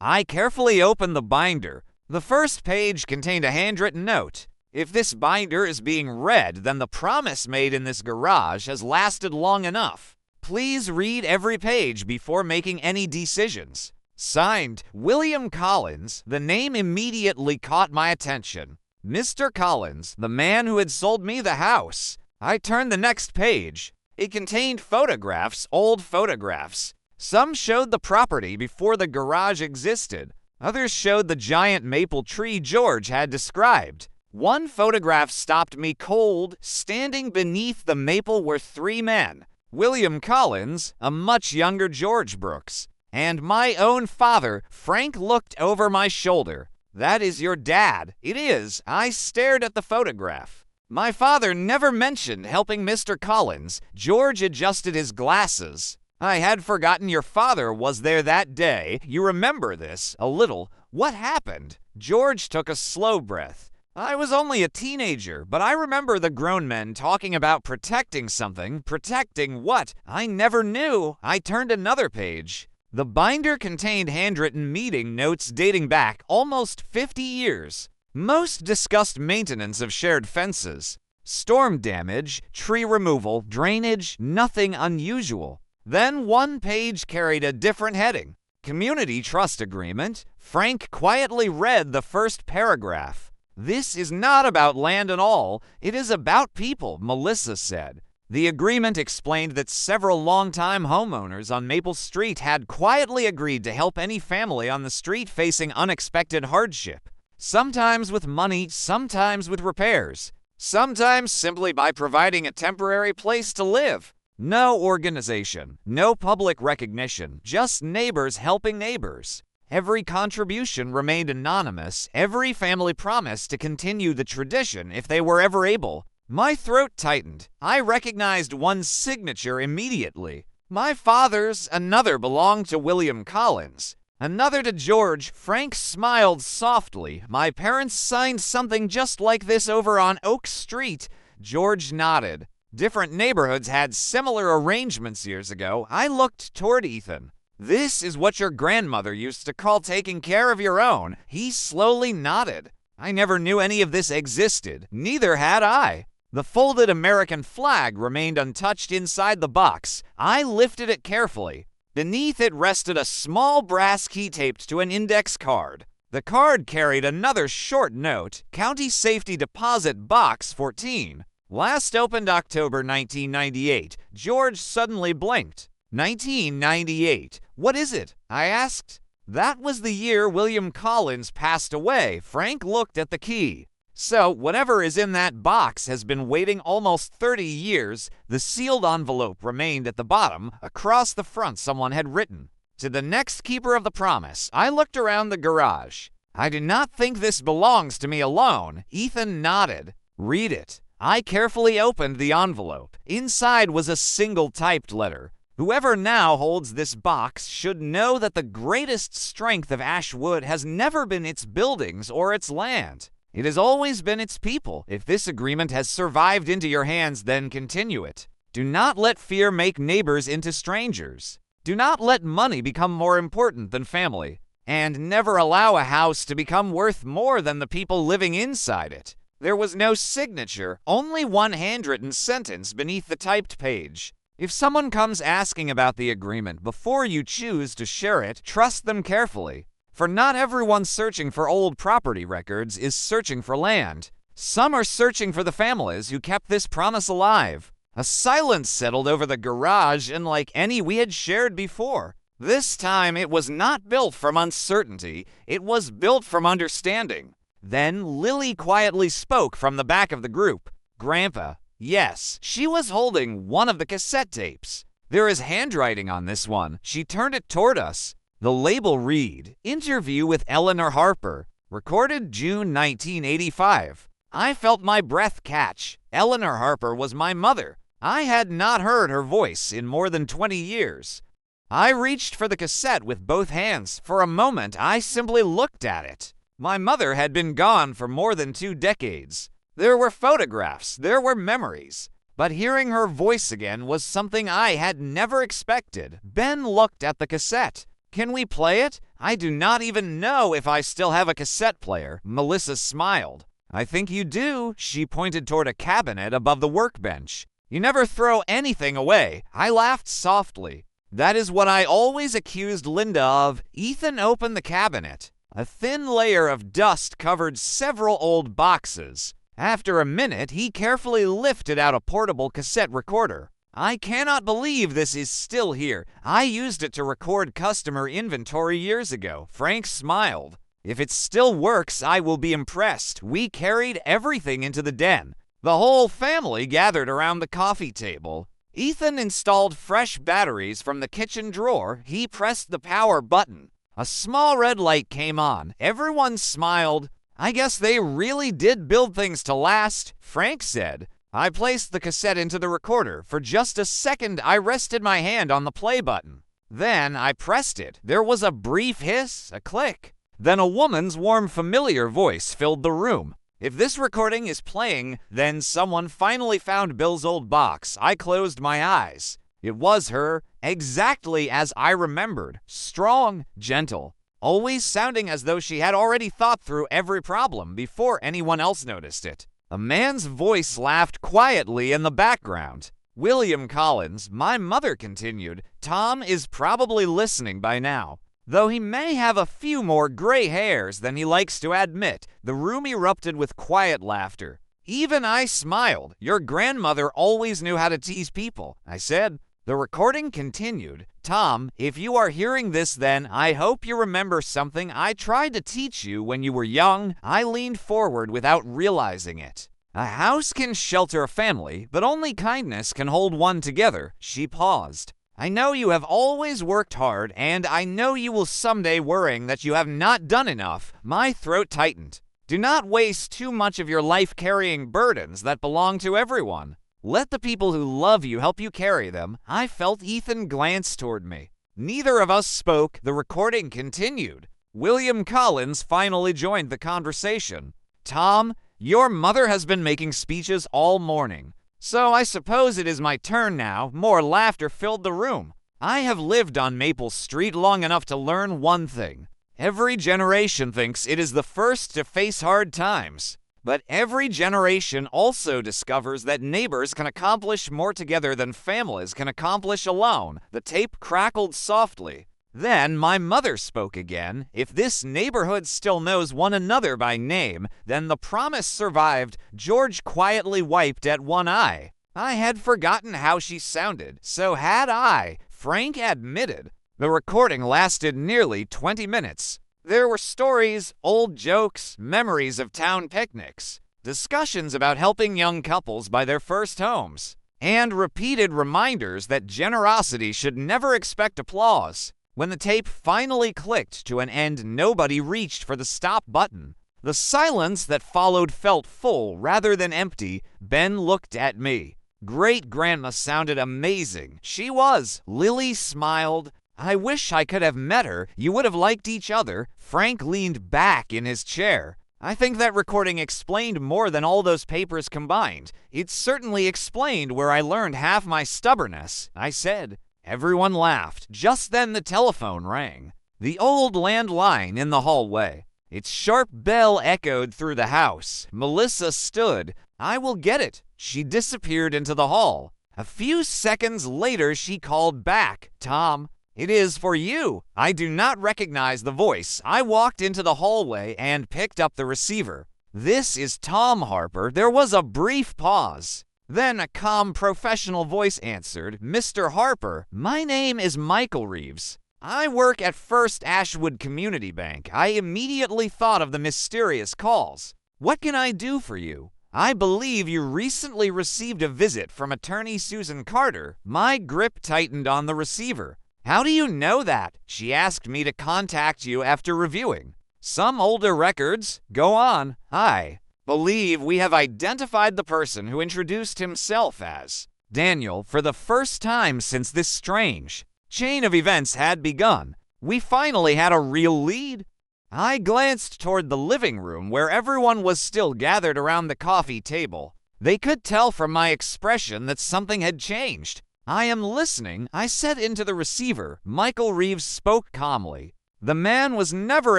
I carefully opened the binder. The first page contained a handwritten note. "If this binder is being read, then the promise made in this garage has lasted long enough. Please read every page before making any decisions." Signed, William Collins. The name immediately caught my attention. Mr. Collins, the man who had sold me the house. I turned the next page. It contained photographs, old photographs. Some showed the property before the garage existed. Others showed the giant maple tree George had described. One photograph stopped me cold. Standing beneath the maple were 3 men. William Collins, a much younger George Brooks, and my own father. Frank looked over my shoulder. "That is your dad." "It is." I stared at the photograph. "My father never mentioned helping Mr. Collins." George adjusted his glasses. "I had forgotten your father was there that day. You remember this?" "A little." "What happened?" George took a slow breath. "I was only a teenager, but I remember the grown men talking about protecting something." "Protecting what?" "I never knew." I turned another page. The binder contained handwritten meeting notes dating back almost 50 years. Most discussed maintenance of shared fences, storm damage, tree removal, drainage, nothing unusual. Then one page carried a different heading. Community Trust Agreement. Frank quietly read the first paragraph. "This is not about land at all. It is about people," Melissa said. The agreement explained that several longtime homeowners on Maple Street had quietly agreed to help any family on the street facing unexpected hardship. Sometimes with money, sometimes with repairs, sometimes simply by providing a temporary place to live. No organization, no public recognition, just neighbors helping neighbors. Every contribution remained anonymous. Every family promised to continue the tradition if they were ever able. My throat tightened. I recognized one's signature immediately. My father's. Another belonged to William Collins. Another to George. Frank smiled softly. "My parents signed something just like this over on Oak Street." George nodded. "Different neighborhoods had similar arrangements years ago." I looked toward Ethan. "This is what your grandmother used to call taking care of your own." He slowly nodded. "I never knew any of this existed." Neither had I. The folded American flag remained untouched inside the box. I lifted it carefully. Beneath it rested a small brass key taped to an index card. The card carried another short note, County Safety Deposit Box 14. Last opened October 1998. George suddenly blinked. 1998. What is it? I asked. That was the year William Collins passed away. Frank looked at the key. So, whatever is in that box has been waiting almost 30 years. The sealed envelope remained at the bottom. Across the front, someone had written, "To the next keeper of the promise." I looked around the garage. "I do not think this belongs to me alone." Ethan nodded. "Read it." I carefully opened the envelope. Inside was a single typed letter. "Whoever now holds this box should know that the greatest strength of Ashwood has never been its buildings or its land. It has always been its people. If this agreement has survived into your hands, then continue it. Do not let fear make neighbors into strangers. Do not let money become more important than family. And never allow a house to become worth more than the people living inside it." There was no signature, only one handwritten sentence beneath the typed page. If someone comes asking about the agreement before you choose to share it, trust them carefully. For not everyone searching for old property records is searching for land. Some are searching for the families who kept this promise alive. A silence settled over the garage, unlike any we had shared before. This time it was not built from uncertainty, it was built from understanding. Then Lily quietly spoke from the back of the group. "Grandpa." Yes, she was holding one of the cassette tapes. "There is handwriting on this one." She turned it toward us. The label read, "Interview with Eleanor Harper, recorded June 1985. I felt my breath catch. Eleanor Harper was my mother. I had not heard her voice in more than 20 years. I reached for the cassette with both hands. For a moment, I simply looked at it. My mother had been gone for more than 2 decades. There were photographs, there were memories. But hearing her voice again was something I had never expected. Ben looked at the cassette. "Can we play it? I do not even know if I still have a cassette player." Melissa smiled. "I think you do." She pointed toward a cabinet above the workbench. "You never throw anything away." I laughed softly. "That is what I always accused Linda of." Ethan opened the cabinet. A thin layer of dust covered several old boxes. After a minute, he carefully lifted out a portable cassette recorder. "I cannot believe this is still here. I used it to record customer inventory years ago." Frank smiled. "If it still works, I will be impressed." We carried everything into the den. The whole family gathered around the coffee table. Ethan installed fresh batteries from the kitchen drawer. He pressed the power button. A small red light came on. Everyone smiled. "I guess they really did build things to last," Frank said. I placed the cassette into the recorder. For just a second, I rested my hand on the play button. Then I pressed it. There was a brief hiss, a click. Then a woman's warm, familiar voice filled the room. "If this recording is playing, then someone finally found Bill's old box." I closed my eyes. It was her, exactly as I remembered. Strong, gentle, always sounding as though she had already thought through every problem before anyone else noticed it. A man's voice laughed quietly in the background. "William Collins," my mother continued. "Tom is probably listening by now. Though he may have a few more gray hairs than he likes to admit." The room erupted with quiet laughter. Even I smiled. "Your grandmother always knew how to tease people," I said. The recording continued. "Tom, if you are hearing this, then I hope you remember something I tried to teach you when you were young." I leaned forward without realizing it. "A house can shelter a family, but only kindness can hold one together." She paused. "I know you have always worked hard, and I know you will someday worrying that you have not done enough." My throat tightened. "Do not waste too much of your life carrying burdens that belong to everyone. Let the people who love you help you carry them." I felt Ethan glance toward me. Neither of us spoke. The recording continued. William Collins finally joined the conversation. "Tom, your mother has been making speeches all morning. So I suppose it is my turn now." More laughter filled the room. I have lived on Maple Street long enough to learn one thing. Every generation thinks it is the first to face hard times. But every generation also discovers that neighbors can accomplish more together than families can accomplish alone. The tape crackled softly. Then my mother spoke again. If this neighborhood still knows one another by name, then the promise survived. George quietly wiped at one eye. I had forgotten how she sounded, so had I, Frank admitted. The recording lasted nearly 20 minutes. There were stories, old jokes, memories of town picnics, discussions about helping young couples buy their first homes, and repeated reminders that generosity should never expect applause. When the tape finally clicked to an end, nobody reached for the stop button. The silence that followed felt full rather than empty. Ben looked at me. Great-grandma sounded amazing. She was. Lily smiled. I wish I could have met her. You would have liked each other. Frank leaned back in his chair. I think that recording explained more than all those papers combined. It certainly explained where I learned half my stubbornness, I said. Everyone laughed. Just then the telephone rang. The old landline in the hallway. Its sharp bell echoed through the house. Melissa stood. I will get it. She disappeared into the hall. A few seconds later, she called back. Tom, it is for you. I do not recognize the voice. I walked into the hallway and picked up the receiver. This is Tom, Harper. There was a brief pause. Then a calm, professional voice answered, Mr. Harper, my name is Michael Reeves. I work at First Ashwood Community Bank. I immediately thought of the mysterious calls. What can I do for you? I believe you recently received a visit from attorney Susan Carter. My grip tightened on the receiver. How do you know that? She asked me to contact you after reviewing some older records. Go on. I believe we have identified the person who introduced himself as Daniel for the first time since this strange chain of events had begun. We finally had a real lead. I glanced toward the living room where everyone was still gathered around the coffee table. They could tell from my expression that something had changed. I am listening, I said into the receiver. Michael Reeves spoke calmly. The man was never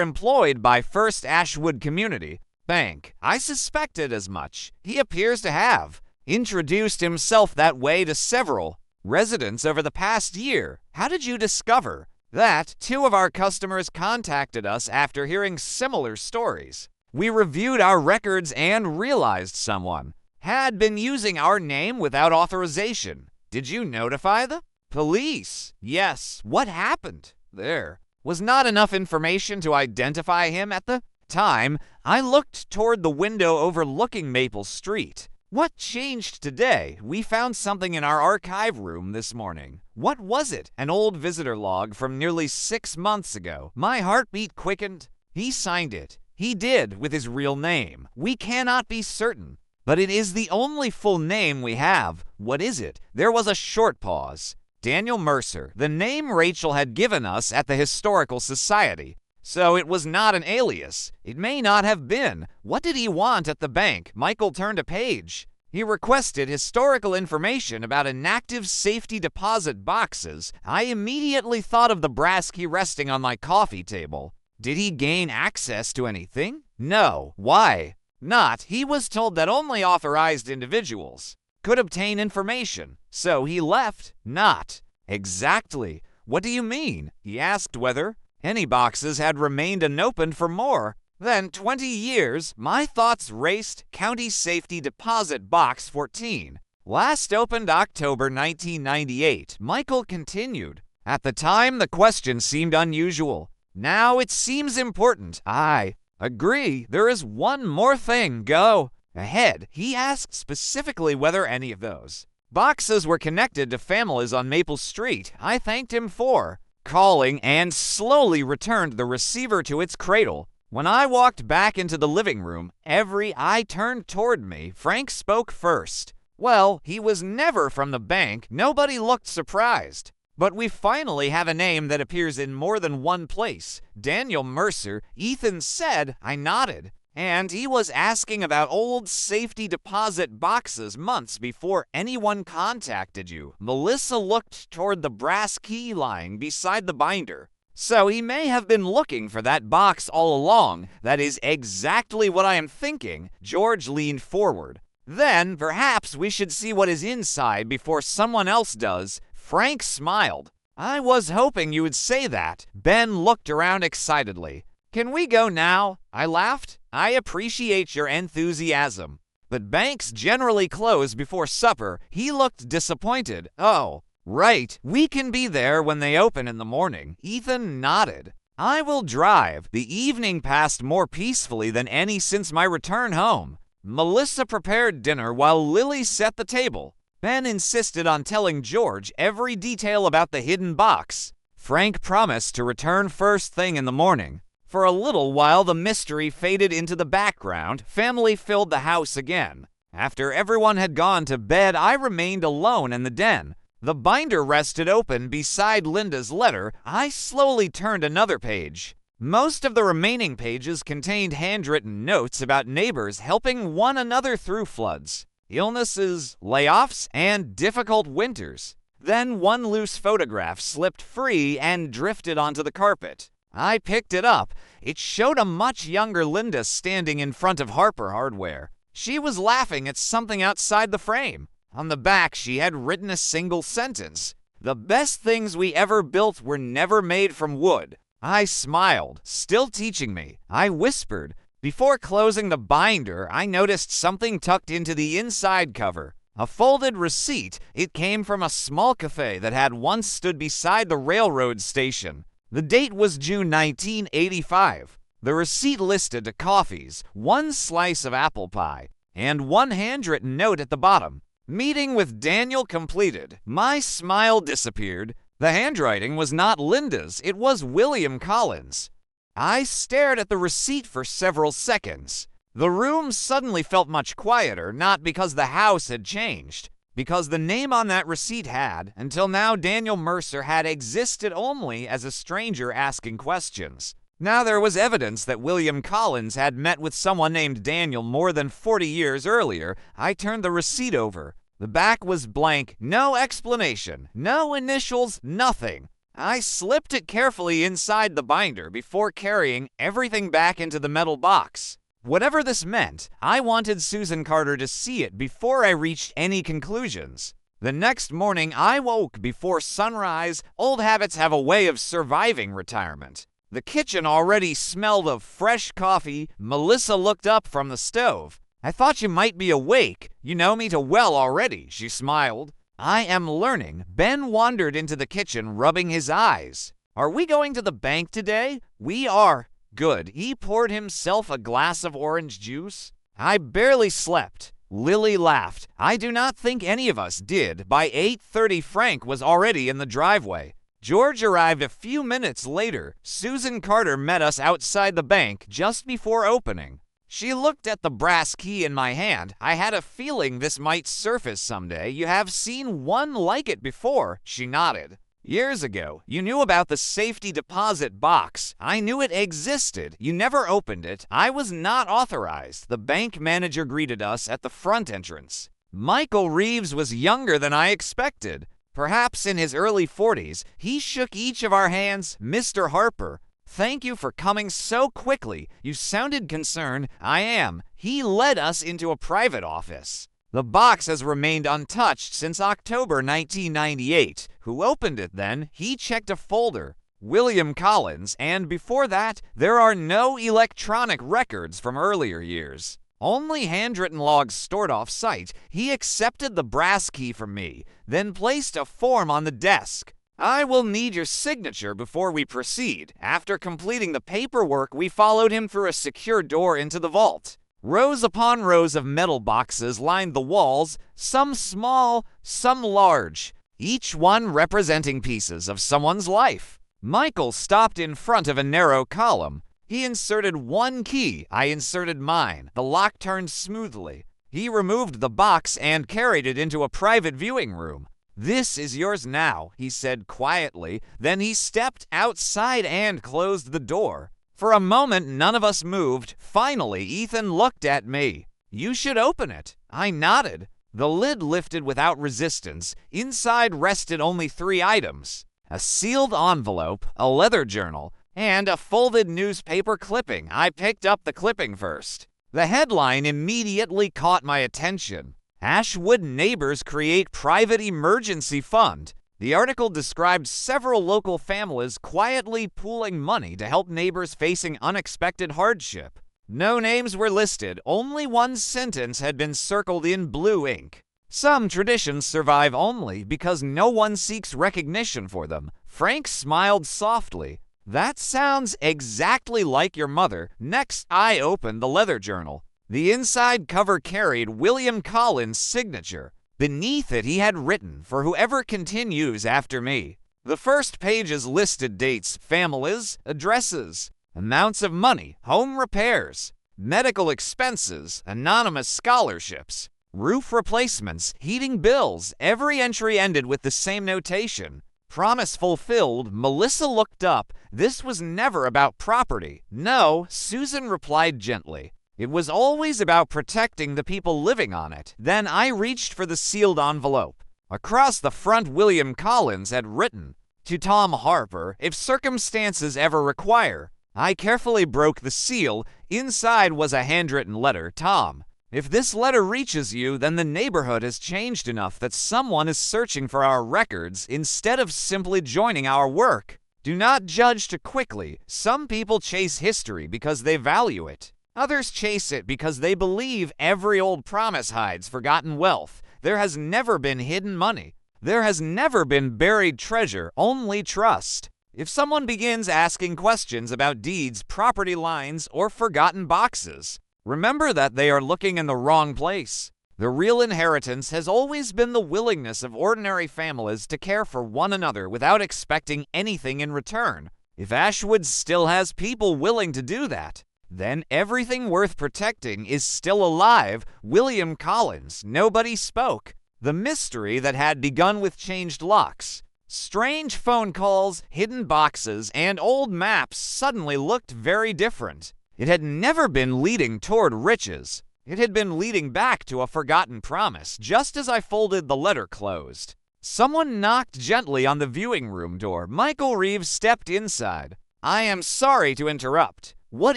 employed by First Ashwood Community Bank. I suspected as much. He appears to have introduced himself that way to several residents over the past year. How did you discover that? Two of our customers contacted us after hearing similar stories. We reviewed our records and realized someone had been using our name without authorization. Did you notify the police? Yes. What happened? There was not enough information to identify him at the time. I looked toward the window overlooking Maple Street. What changed today? We found something in our archive room this morning. What was it? An old visitor log from nearly 6 months ago. My heartbeat quickened. He signed it. He did, with his real name. We cannot be certain, but it is the only full name we have. What is it? There was a short pause. Daniel Mercer, the name Rachel had given us at the Historical Society. So it was not an alias. It may not have been. What did he want at the bank? Michael turned a page. He requested historical information about inactive safety deposit boxes. I immediately thought of the brass key resting on my coffee table. Did he gain access to anything? No. Why not? He was told that only authorized individuals could obtain information. So he left. Not exactly. What do you mean? He asked whether any boxes had remained unopened for more than 20 years. My thoughts raced. County Safety Deposit Box 14. Last opened October 1998. Michael continued. At the time, the question seemed unusual. Now it seems important. I agree. There is one more thing. Go ahead. He asked specifically whether any of those boxes were connected to families on Maple Street. I thanked him for calling and slowly returned the receiver to its cradle. When I walked back into the living room, every eye turned toward me. Frank spoke first. Well, he was never from the bank. Nobody looked surprised. But we finally have a name that appears in more than one place. Daniel Mercer. Ethan said. I nodded. And he was asking about old safety deposit boxes months before anyone contacted you. Melissa looked toward the brass key lying beside the binder. So he may have been looking for that box all along. That is exactly what I am thinking. George leaned forward. Then, perhaps we should see what is inside before someone else does. Frank smiled. I was hoping you would say that. Ben looked around excitedly. Can we go now? I laughed. I appreciate your enthusiasm. But banks generally close before supper. He looked disappointed. Oh, right. We can be there when they open in the morning. Ethan nodded. I will drive. The evening passed more peacefully than any since my return home. Melissa prepared dinner while Lily set the table. Ben insisted on telling George every detail about the hidden box. Frank promised to return first thing in the morning. For a little while, the mystery faded into the background. Family filled the house again. After everyone had gone to bed, I remained alone in the den. The binder rested open beside Linda's letter. I slowly turned another page. Most of the remaining pages contained handwritten notes about neighbors helping one another through floods, illnesses, layoffs, and difficult winters. Then one loose photograph slipped free and drifted onto the carpet. I picked it up. It showed a much younger Linda standing in front of Harper Hardware. She was laughing at something outside the frame. On the back, she had written a single sentence. The best things we ever built were never made from wood. I smiled, still teaching me. I whispered. Before closing the binder, I noticed something tucked into the inside cover. A folded receipt. It came from a small cafe that had once stood beside the railroad station. The date was June 1985. The receipt listed coffees, one slice of apple pie, and one handwritten note at the bottom. Meeting with Daniel completed. My smile disappeared. The handwriting was not Linda's, it was William Collins. I stared at the receipt for several seconds. The room suddenly felt much quieter, not because the house had changed, because the name on that receipt had, until now, Daniel Mercer had existed only as a stranger asking questions. Now there was evidence that William Collins had met with someone named Daniel more than 40 years earlier. I turned the receipt over. The back was blank, no explanation, no initials, nothing. I slipped it carefully inside the binder before carrying everything back into the metal box. Whatever this meant, I wanted Susan Carter to see it before I reached any conclusions. The next morning, I woke before sunrise. Old habits have a way of surviving retirement. The kitchen already smelled of fresh coffee. Melissa looked up from the stove. I thought you might be awake. You know me too well already, she smiled. I am learning. Ben wandered into the kitchen, rubbing his eyes. Are we going to the bank today? We are. Good. He poured himself a glass of orange juice. I barely slept. Lily laughed. I do not think any of us did. By 8:30, Frank was already in the driveway. George arrived a few minutes later. Susan Carter met us outside the bank just before opening. She looked at the brass key in my hand. I had a feeling this might surface someday. You have seen one like it before, she nodded. Years ago, you knew about the safety deposit box. I knew it existed. You never opened it. I was not authorized. The bank manager greeted us at the front entrance. Michael Reeves was younger than I expected. Perhaps in his early 40s, he shook each of our hands. Mr. Harper, thank you for coming so quickly. You sounded concerned. I am. He led us into a private office. The box has remained untouched since October 1998. Who opened it then? He checked a folder. William Collins, and before that, there are no electronic records from earlier years. Only handwritten logs stored off-site. He accepted the brass key from me, then placed a form on the desk. I will need your signature before we proceed. After completing the paperwork, we followed him through a secure door into the vault. Rows upon rows of metal boxes lined the walls, some small, some large, each one representing pieces of someone's life. Michael stopped in front of a narrow column. He inserted one key. I inserted mine. The lock turned smoothly. He removed the box and carried it into a private viewing room. This is yours now, he said quietly. Then he stepped outside and closed the door. For a moment, none of us moved. Finally, Ethan looked at me. You should open it. I nodded. The lid lifted without resistance. Inside rested only 3 items. a sealed envelope, a leather journal, and a folded newspaper clipping. I picked up the clipping first. The headline immediately caught my attention. Ashwood neighbors create private emergency fund. The article described several local families quietly pooling money to help neighbors facing unexpected hardship. No names were listed, only one sentence had been circled in blue ink. Some traditions survive only because no one seeks recognition for them. Frank smiled softly. That sounds exactly like your mother. Next, I opened the leather journal. The inside cover carried William Collins' signature. Beneath it, he had written, "For whoever continues after me." The first pages listed dates, families, addresses, amounts of money, home repairs, medical expenses, anonymous scholarships, roof replacements, heating bills. Every entry ended with the same notation. Promise fulfilled. Melissa looked up. This was never about property. No, Susan replied gently. It was always about protecting the people living on it. Then I reached for the sealed envelope. Across the front, William Collins had written, "To Tom Harper, if circumstances ever require." I carefully broke the seal. Inside was a handwritten letter. "Tom, if this letter reaches you, then the neighborhood has changed enough that someone is searching for our records instead of simply joining our work. Do not judge too quickly. Some people chase history because they value it. Others chase it because they believe every old promise hides forgotten wealth. There has never been hidden money. There has never been buried treasure, only trust. If someone begins asking questions about deeds, property lines, or forgotten boxes, remember that they are looking in the wrong place. The real inheritance has always been the willingness of ordinary families to care for one another without expecting anything in return. If Ashwood still has people willing to do that, then everything worth protecting is still alive. William Collins. Nobody spoke. The mystery that had begun with changed locks, strange phone calls, hidden boxes, and old maps suddenly looked very different. It had never been leading toward riches. It had been leading back to a forgotten promise. Just as I folded, the letter closed. Someone knocked gently on the viewing room door. Michael Reeves stepped inside. "I am sorry to interrupt. What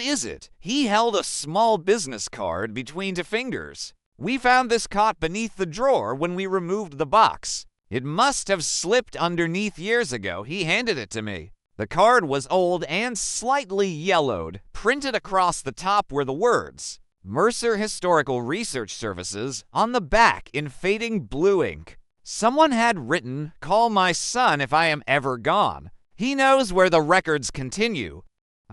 is it?" He held a small business card between two fingers. "We found this caught beneath the drawer when we removed the box. It must have slipped underneath years ago." He handed it to me. The card was old and slightly yellowed. Printed across the top were the words, "Mercer Historical Research Services," on the back in fading blue ink. Someone had written, "Call my son if I am ever gone. He knows where the records continue."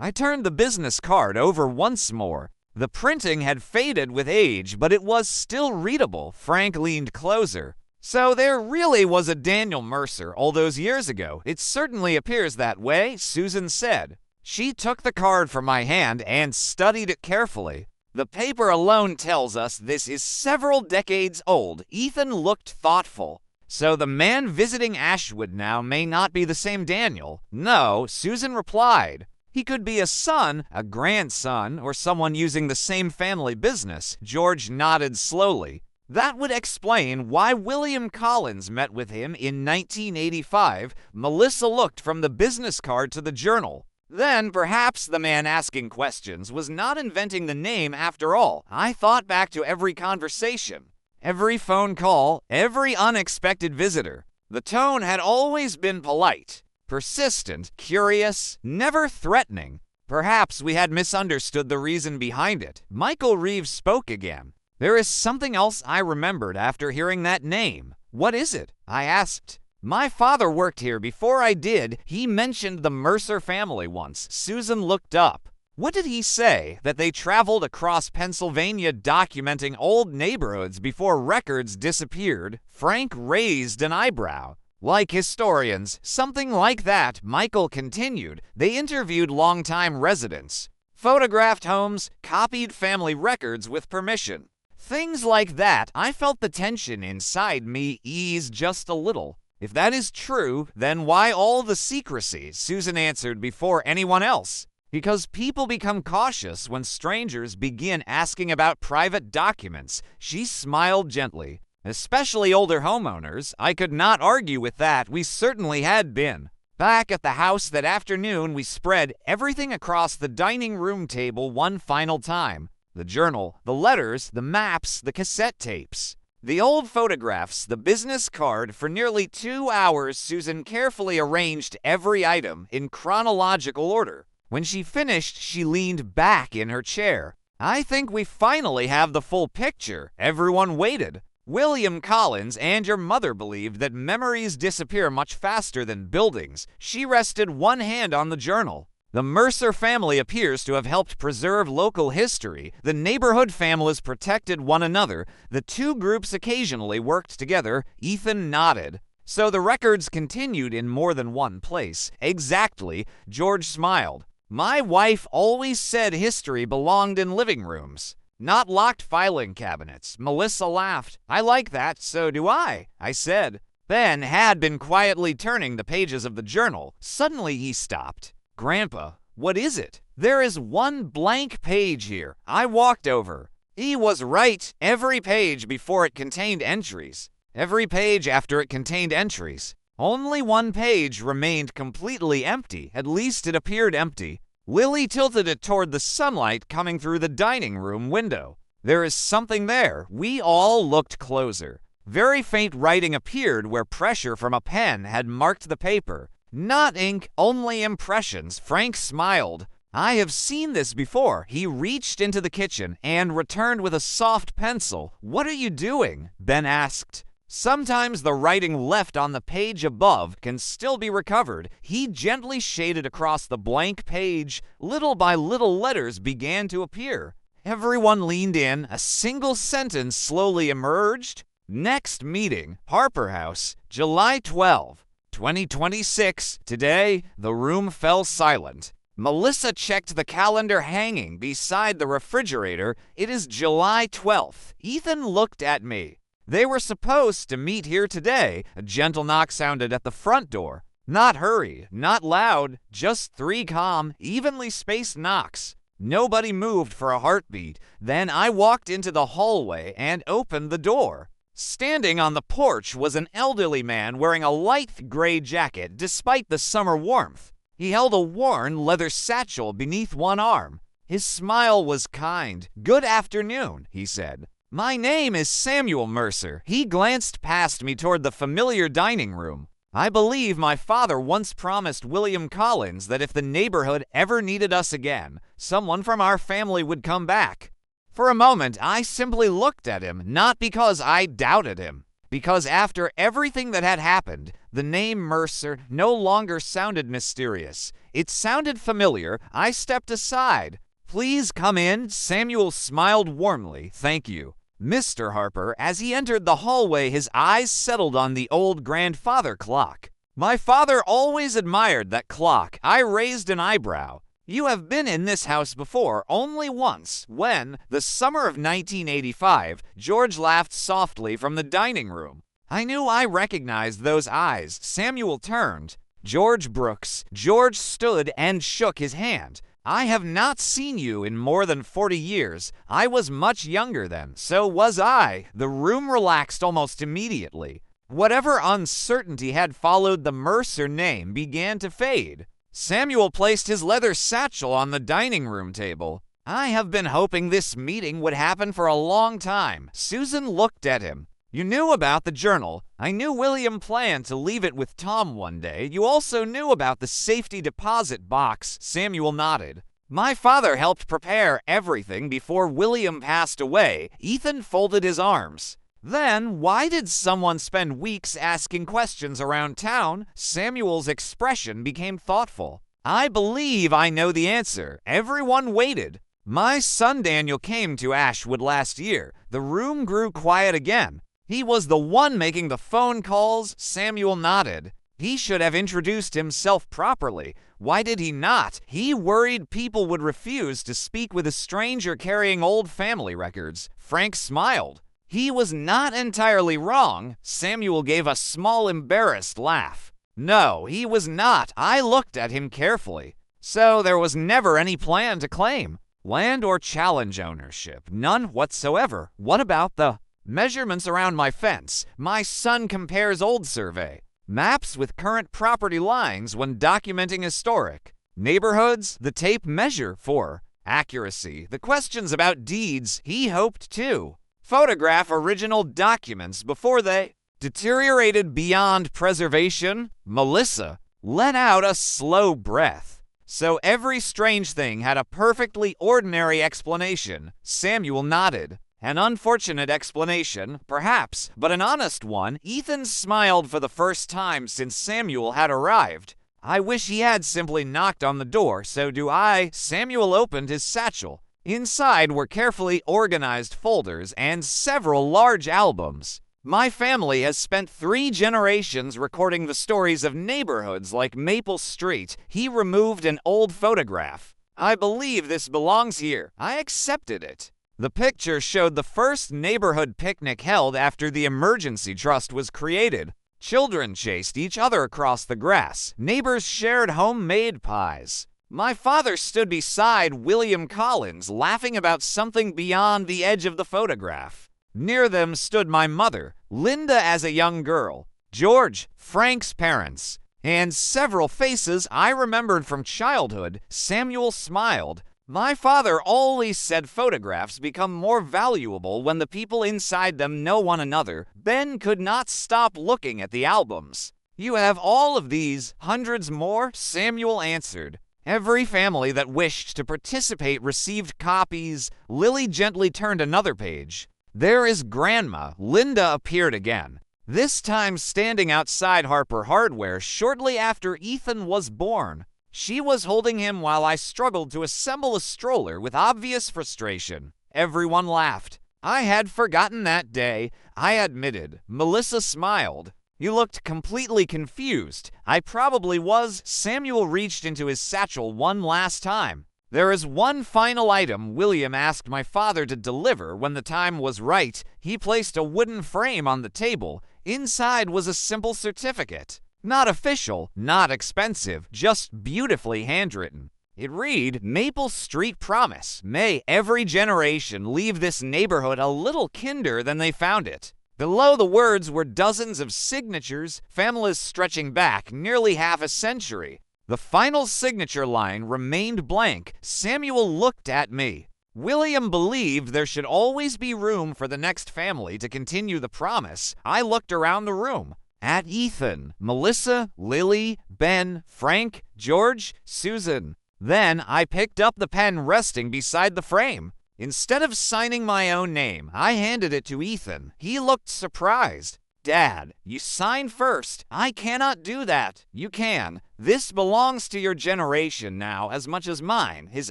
I turned the business card over once more. The printing had faded with age, but it was still readable. Frank leaned closer. "So there really was a Daniel Mercer all those years ago. It certainly appears that way," Susan said. She took the card from my hand and studied it carefully. "The paper alone tells us this is several decades old." Ethan looked thoughtful. "So the man visiting Ashwood now may not be the same Daniel?" "No," Susan replied. "He could be a son, a grandson, or someone using the same family business." George nodded slowly. "That would explain why William Collins met with him in 1985. Melissa looked from the business card to the journal. Then perhaps the man asking questions was not inventing the name after all. I thought back to every conversation, every phone call, every unexpected visitor. The tone had always been polite, persistent, curious, never threatening. Perhaps we had misunderstood the reason behind it." Michael Reeves spoke again. "There is something else I remembered after hearing that name." "What is it?" I asked. "My father worked here before I did. He mentioned the Mercer family once." Susan looked up. "What did he say? That they traveled across Pennsylvania documenting old neighborhoods before records disappeared?" Frank raised an eyebrow. "Like historians, something like that," Michael continued. "They interviewed longtime residents, photographed homes, copied family records with permission. Things like that." I felt the tension inside me ease just a little. "If that is true, then why all the secrecy?" Susan answered before anyone else. "Because people become cautious when strangers begin asking about private documents." She smiled gently. "Especially older homeowners." I could not argue with that. We certainly had been. Back at the house that afternoon, we spread everything across the dining room table one final time. The journal, the letters, the maps, the cassette tapes. The old photographs, the business card. For nearly 2 hours, Susan carefully arranged every item in chronological order. When she finished, she leaned back in her chair. "I think we finally have the full picture." Everyone waited. William Collins and your mother believed that memories disappear much faster than buildings. She rested one hand on the journal. The Mercer family appears to have helped preserve local history. The neighborhood families protected one another. The two groups occasionally worked together. Ethan nodded. "So the records continued in more than one place." "Exactly." George smiled. "My wife always said history belonged in living rooms, not locked filing cabinets." Melissa laughed. "I like that, so do I said. Ben had been quietly turning the pages of the journal. Suddenly he stopped. "Grandpa, what is it?" "There is one blank page here." I walked over. He was right. Every page before it contained entries. Every page after it contained entries. Only one page remained completely empty. At least it appeared empty. Lily tilted it toward the sunlight coming through the dining room window. "There is something there." We all looked closer. Very faint writing appeared where pressure from a pen had marked the paper. Not ink, only impressions. Frank smiled. "I have seen this before." He reached into the kitchen and returned with a soft pencil. "What are you doing?" Ben asked. "Sometimes the writing left on the page above can still be recovered." He gently shaded across the blank page. Little by little, letters began to appear. Everyone leaned in. A single sentence slowly emerged. "Next meeting, Harper House, July 12, 2026. Today." The room fell silent. Melissa checked the calendar hanging beside the refrigerator. "It is July 12th. Ethan looked at me. "They were supposed to meet here today." A gentle knock sounded at the front door. Not hurried, not loud, just 3 calm, evenly spaced knocks. Nobody moved for a heartbeat. Then I walked into the hallway and opened the door. Standing on the porch was an elderly man wearing a light gray jacket despite the summer warmth. He held a worn leather satchel beneath one arm. His smile was kind. "Good afternoon," he said. "My name is Samuel Mercer." He glanced past me toward the familiar dining room. "I believe my father once promised William Collins that if the neighborhood ever needed us again, someone from our family would come back." For a moment, I simply looked at him, not because I doubted him, because after everything that had happened, the name Mercer no longer sounded mysterious. It sounded familiar. I stepped aside. "Please come in." Samuel smiled warmly. "Thank you." Mr. Harper, as he entered the hallway, his eyes settled on the old grandfather clock. "My father always admired that clock." I raised an eyebrow. "You have been in this house before." "Only once, when, the summer of 1985, George laughed softly from the dining room." I knew I recognized those eyes. Samuel turned. "George Brooks." George stood and shook his hand. "I have not seen you in more than 40 years. I was much younger then." "So was I." The room relaxed almost immediately. Whatever uncertainty had followed the Mercer name began to fade. Samuel placed his leather satchel on the dining room table. "I have been hoping this meeting would happen for a long time." Susan looked at him. "You knew about the journal." "I knew William planned to leave it with Tom one day." "You also knew about the safety deposit box." Samuel nodded. "My father helped prepare everything before William passed away." Ethan folded his arms. "Then why did someone spend weeks asking questions around town?" Samuel's expression became thoughtful. "I believe I know the answer." Everyone waited. "My son Daniel came to Ashwood last year." The room grew quiet again. "He was the one making the phone calls." Samuel nodded. "He should have introduced himself properly." "Why did he not?" "He worried people would refuse to speak with a stranger carrying old family records." Frank smiled. "He was not entirely wrong." Samuel gave a small embarrassed laugh. "No, he was not." I looked at him carefully. "So there was never any plan to claim land or challenge ownership?" "None whatsoever." "What about the measurements around my fence?" "My son compares old survey." maps with current property lines when documenting historic neighborhoods. The tape measure for accuracy. The questions about deeds he hoped to photograph original documents before they deteriorated beyond preservation. Melissa let out a slow breath. So every strange thing had a perfectly ordinary explanation. Samuel nodded. An unfortunate explanation, perhaps, but an honest one. Ethan smiled for the first time since Samuel had arrived. I wish he had simply knocked on the door, so do I. Samuel opened his satchel. Inside were carefully organized folders and several large albums. My family has spent 3 generations recording the stories of neighborhoods like Maple Street. He removed an old photograph. I believe this belongs here. I accepted it. The picture showed the first neighborhood picnic held after the emergency trust was created. Children chased each other across the grass. Neighbors shared homemade pies. My father stood beside William Collins, laughing about something beyond the edge of the photograph. Near them stood my mother, Linda as a young girl, George, Frank's parents, and several faces I remembered from childhood. Samuel smiled. My father always said photographs become more valuable when the people inside them know one another. Ben could not stop looking at the albums. You have all of these, hundreds more? Samuel answered. Every family that wished to participate received copies. Lily gently turned another page. There is Grandma. Linda appeared again, this time standing outside Harper Hardware shortly after Ethan was born. She was holding him while I struggled to assemble a stroller with obvious frustration. Everyone laughed. I had forgotten that day, I admitted. Melissa smiled. You looked completely confused. I probably was. Samuel reached into his satchel one last time. There is one final item William asked my father to deliver when the time was right. He placed a wooden frame on the table. Inside was a simple certificate. Not official, not expensive, just beautifully handwritten. It read, Maple Street Promise. May every generation leave this neighborhood a little kinder than they found it. Below the words were dozens of signatures, families stretching back nearly half a century. The final signature line remained blank. Samuel looked at me. William believed there should always be room for the next family to continue the promise. I looked around the room. At Ethan, Melissa, Lily, Ben, Frank, George, Susan. Then I picked up the pen resting beside the frame. Instead of signing my own name, I handed it to Ethan. He looked surprised. Dad, you sign first. I cannot do that. You can. This belongs to your generation now as much as mine. His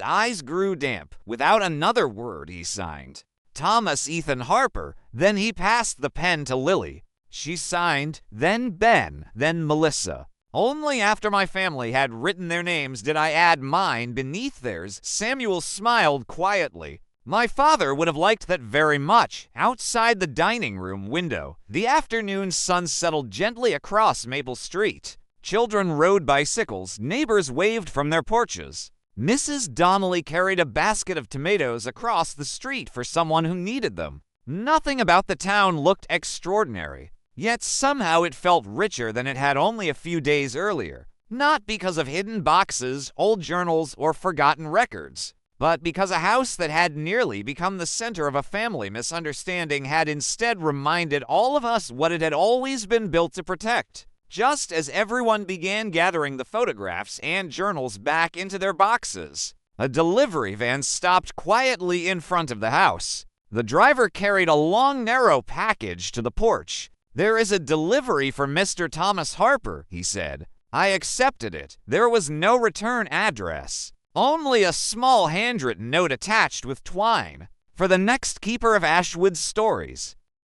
eyes grew damp. Without another word, he signed. Thomas Ethan Harper. Then he passed the pen to Lily. She signed, then Ben, then Melissa. Only after my family had written their names did I add mine beneath theirs. Samuel smiled quietly. My father would have liked that very much. Outside the dining room window, the afternoon sun settled gently across Maple Street. Children rode bicycles, neighbors waved from their porches. Mrs. Donnelly carried a basket of tomatoes across the street for someone who needed them. Nothing about the town looked extraordinary. Yet somehow it felt richer than it had only a few days earlier. Not because of hidden boxes, old journals, or forgotten records, but because a house that had nearly become the center of a family misunderstanding had instead reminded all of us what it had always been built to protect. Just as everyone began gathering the photographs and journals back into their boxes, a delivery van stopped quietly in front of the house. The driver carried a long, narrow package to the porch. There is a delivery for Mr. Thomas Harper, he said. I accepted it. There was no return address. Only a small handwritten note attached with twine. For the next keeper of Ashwood's stories.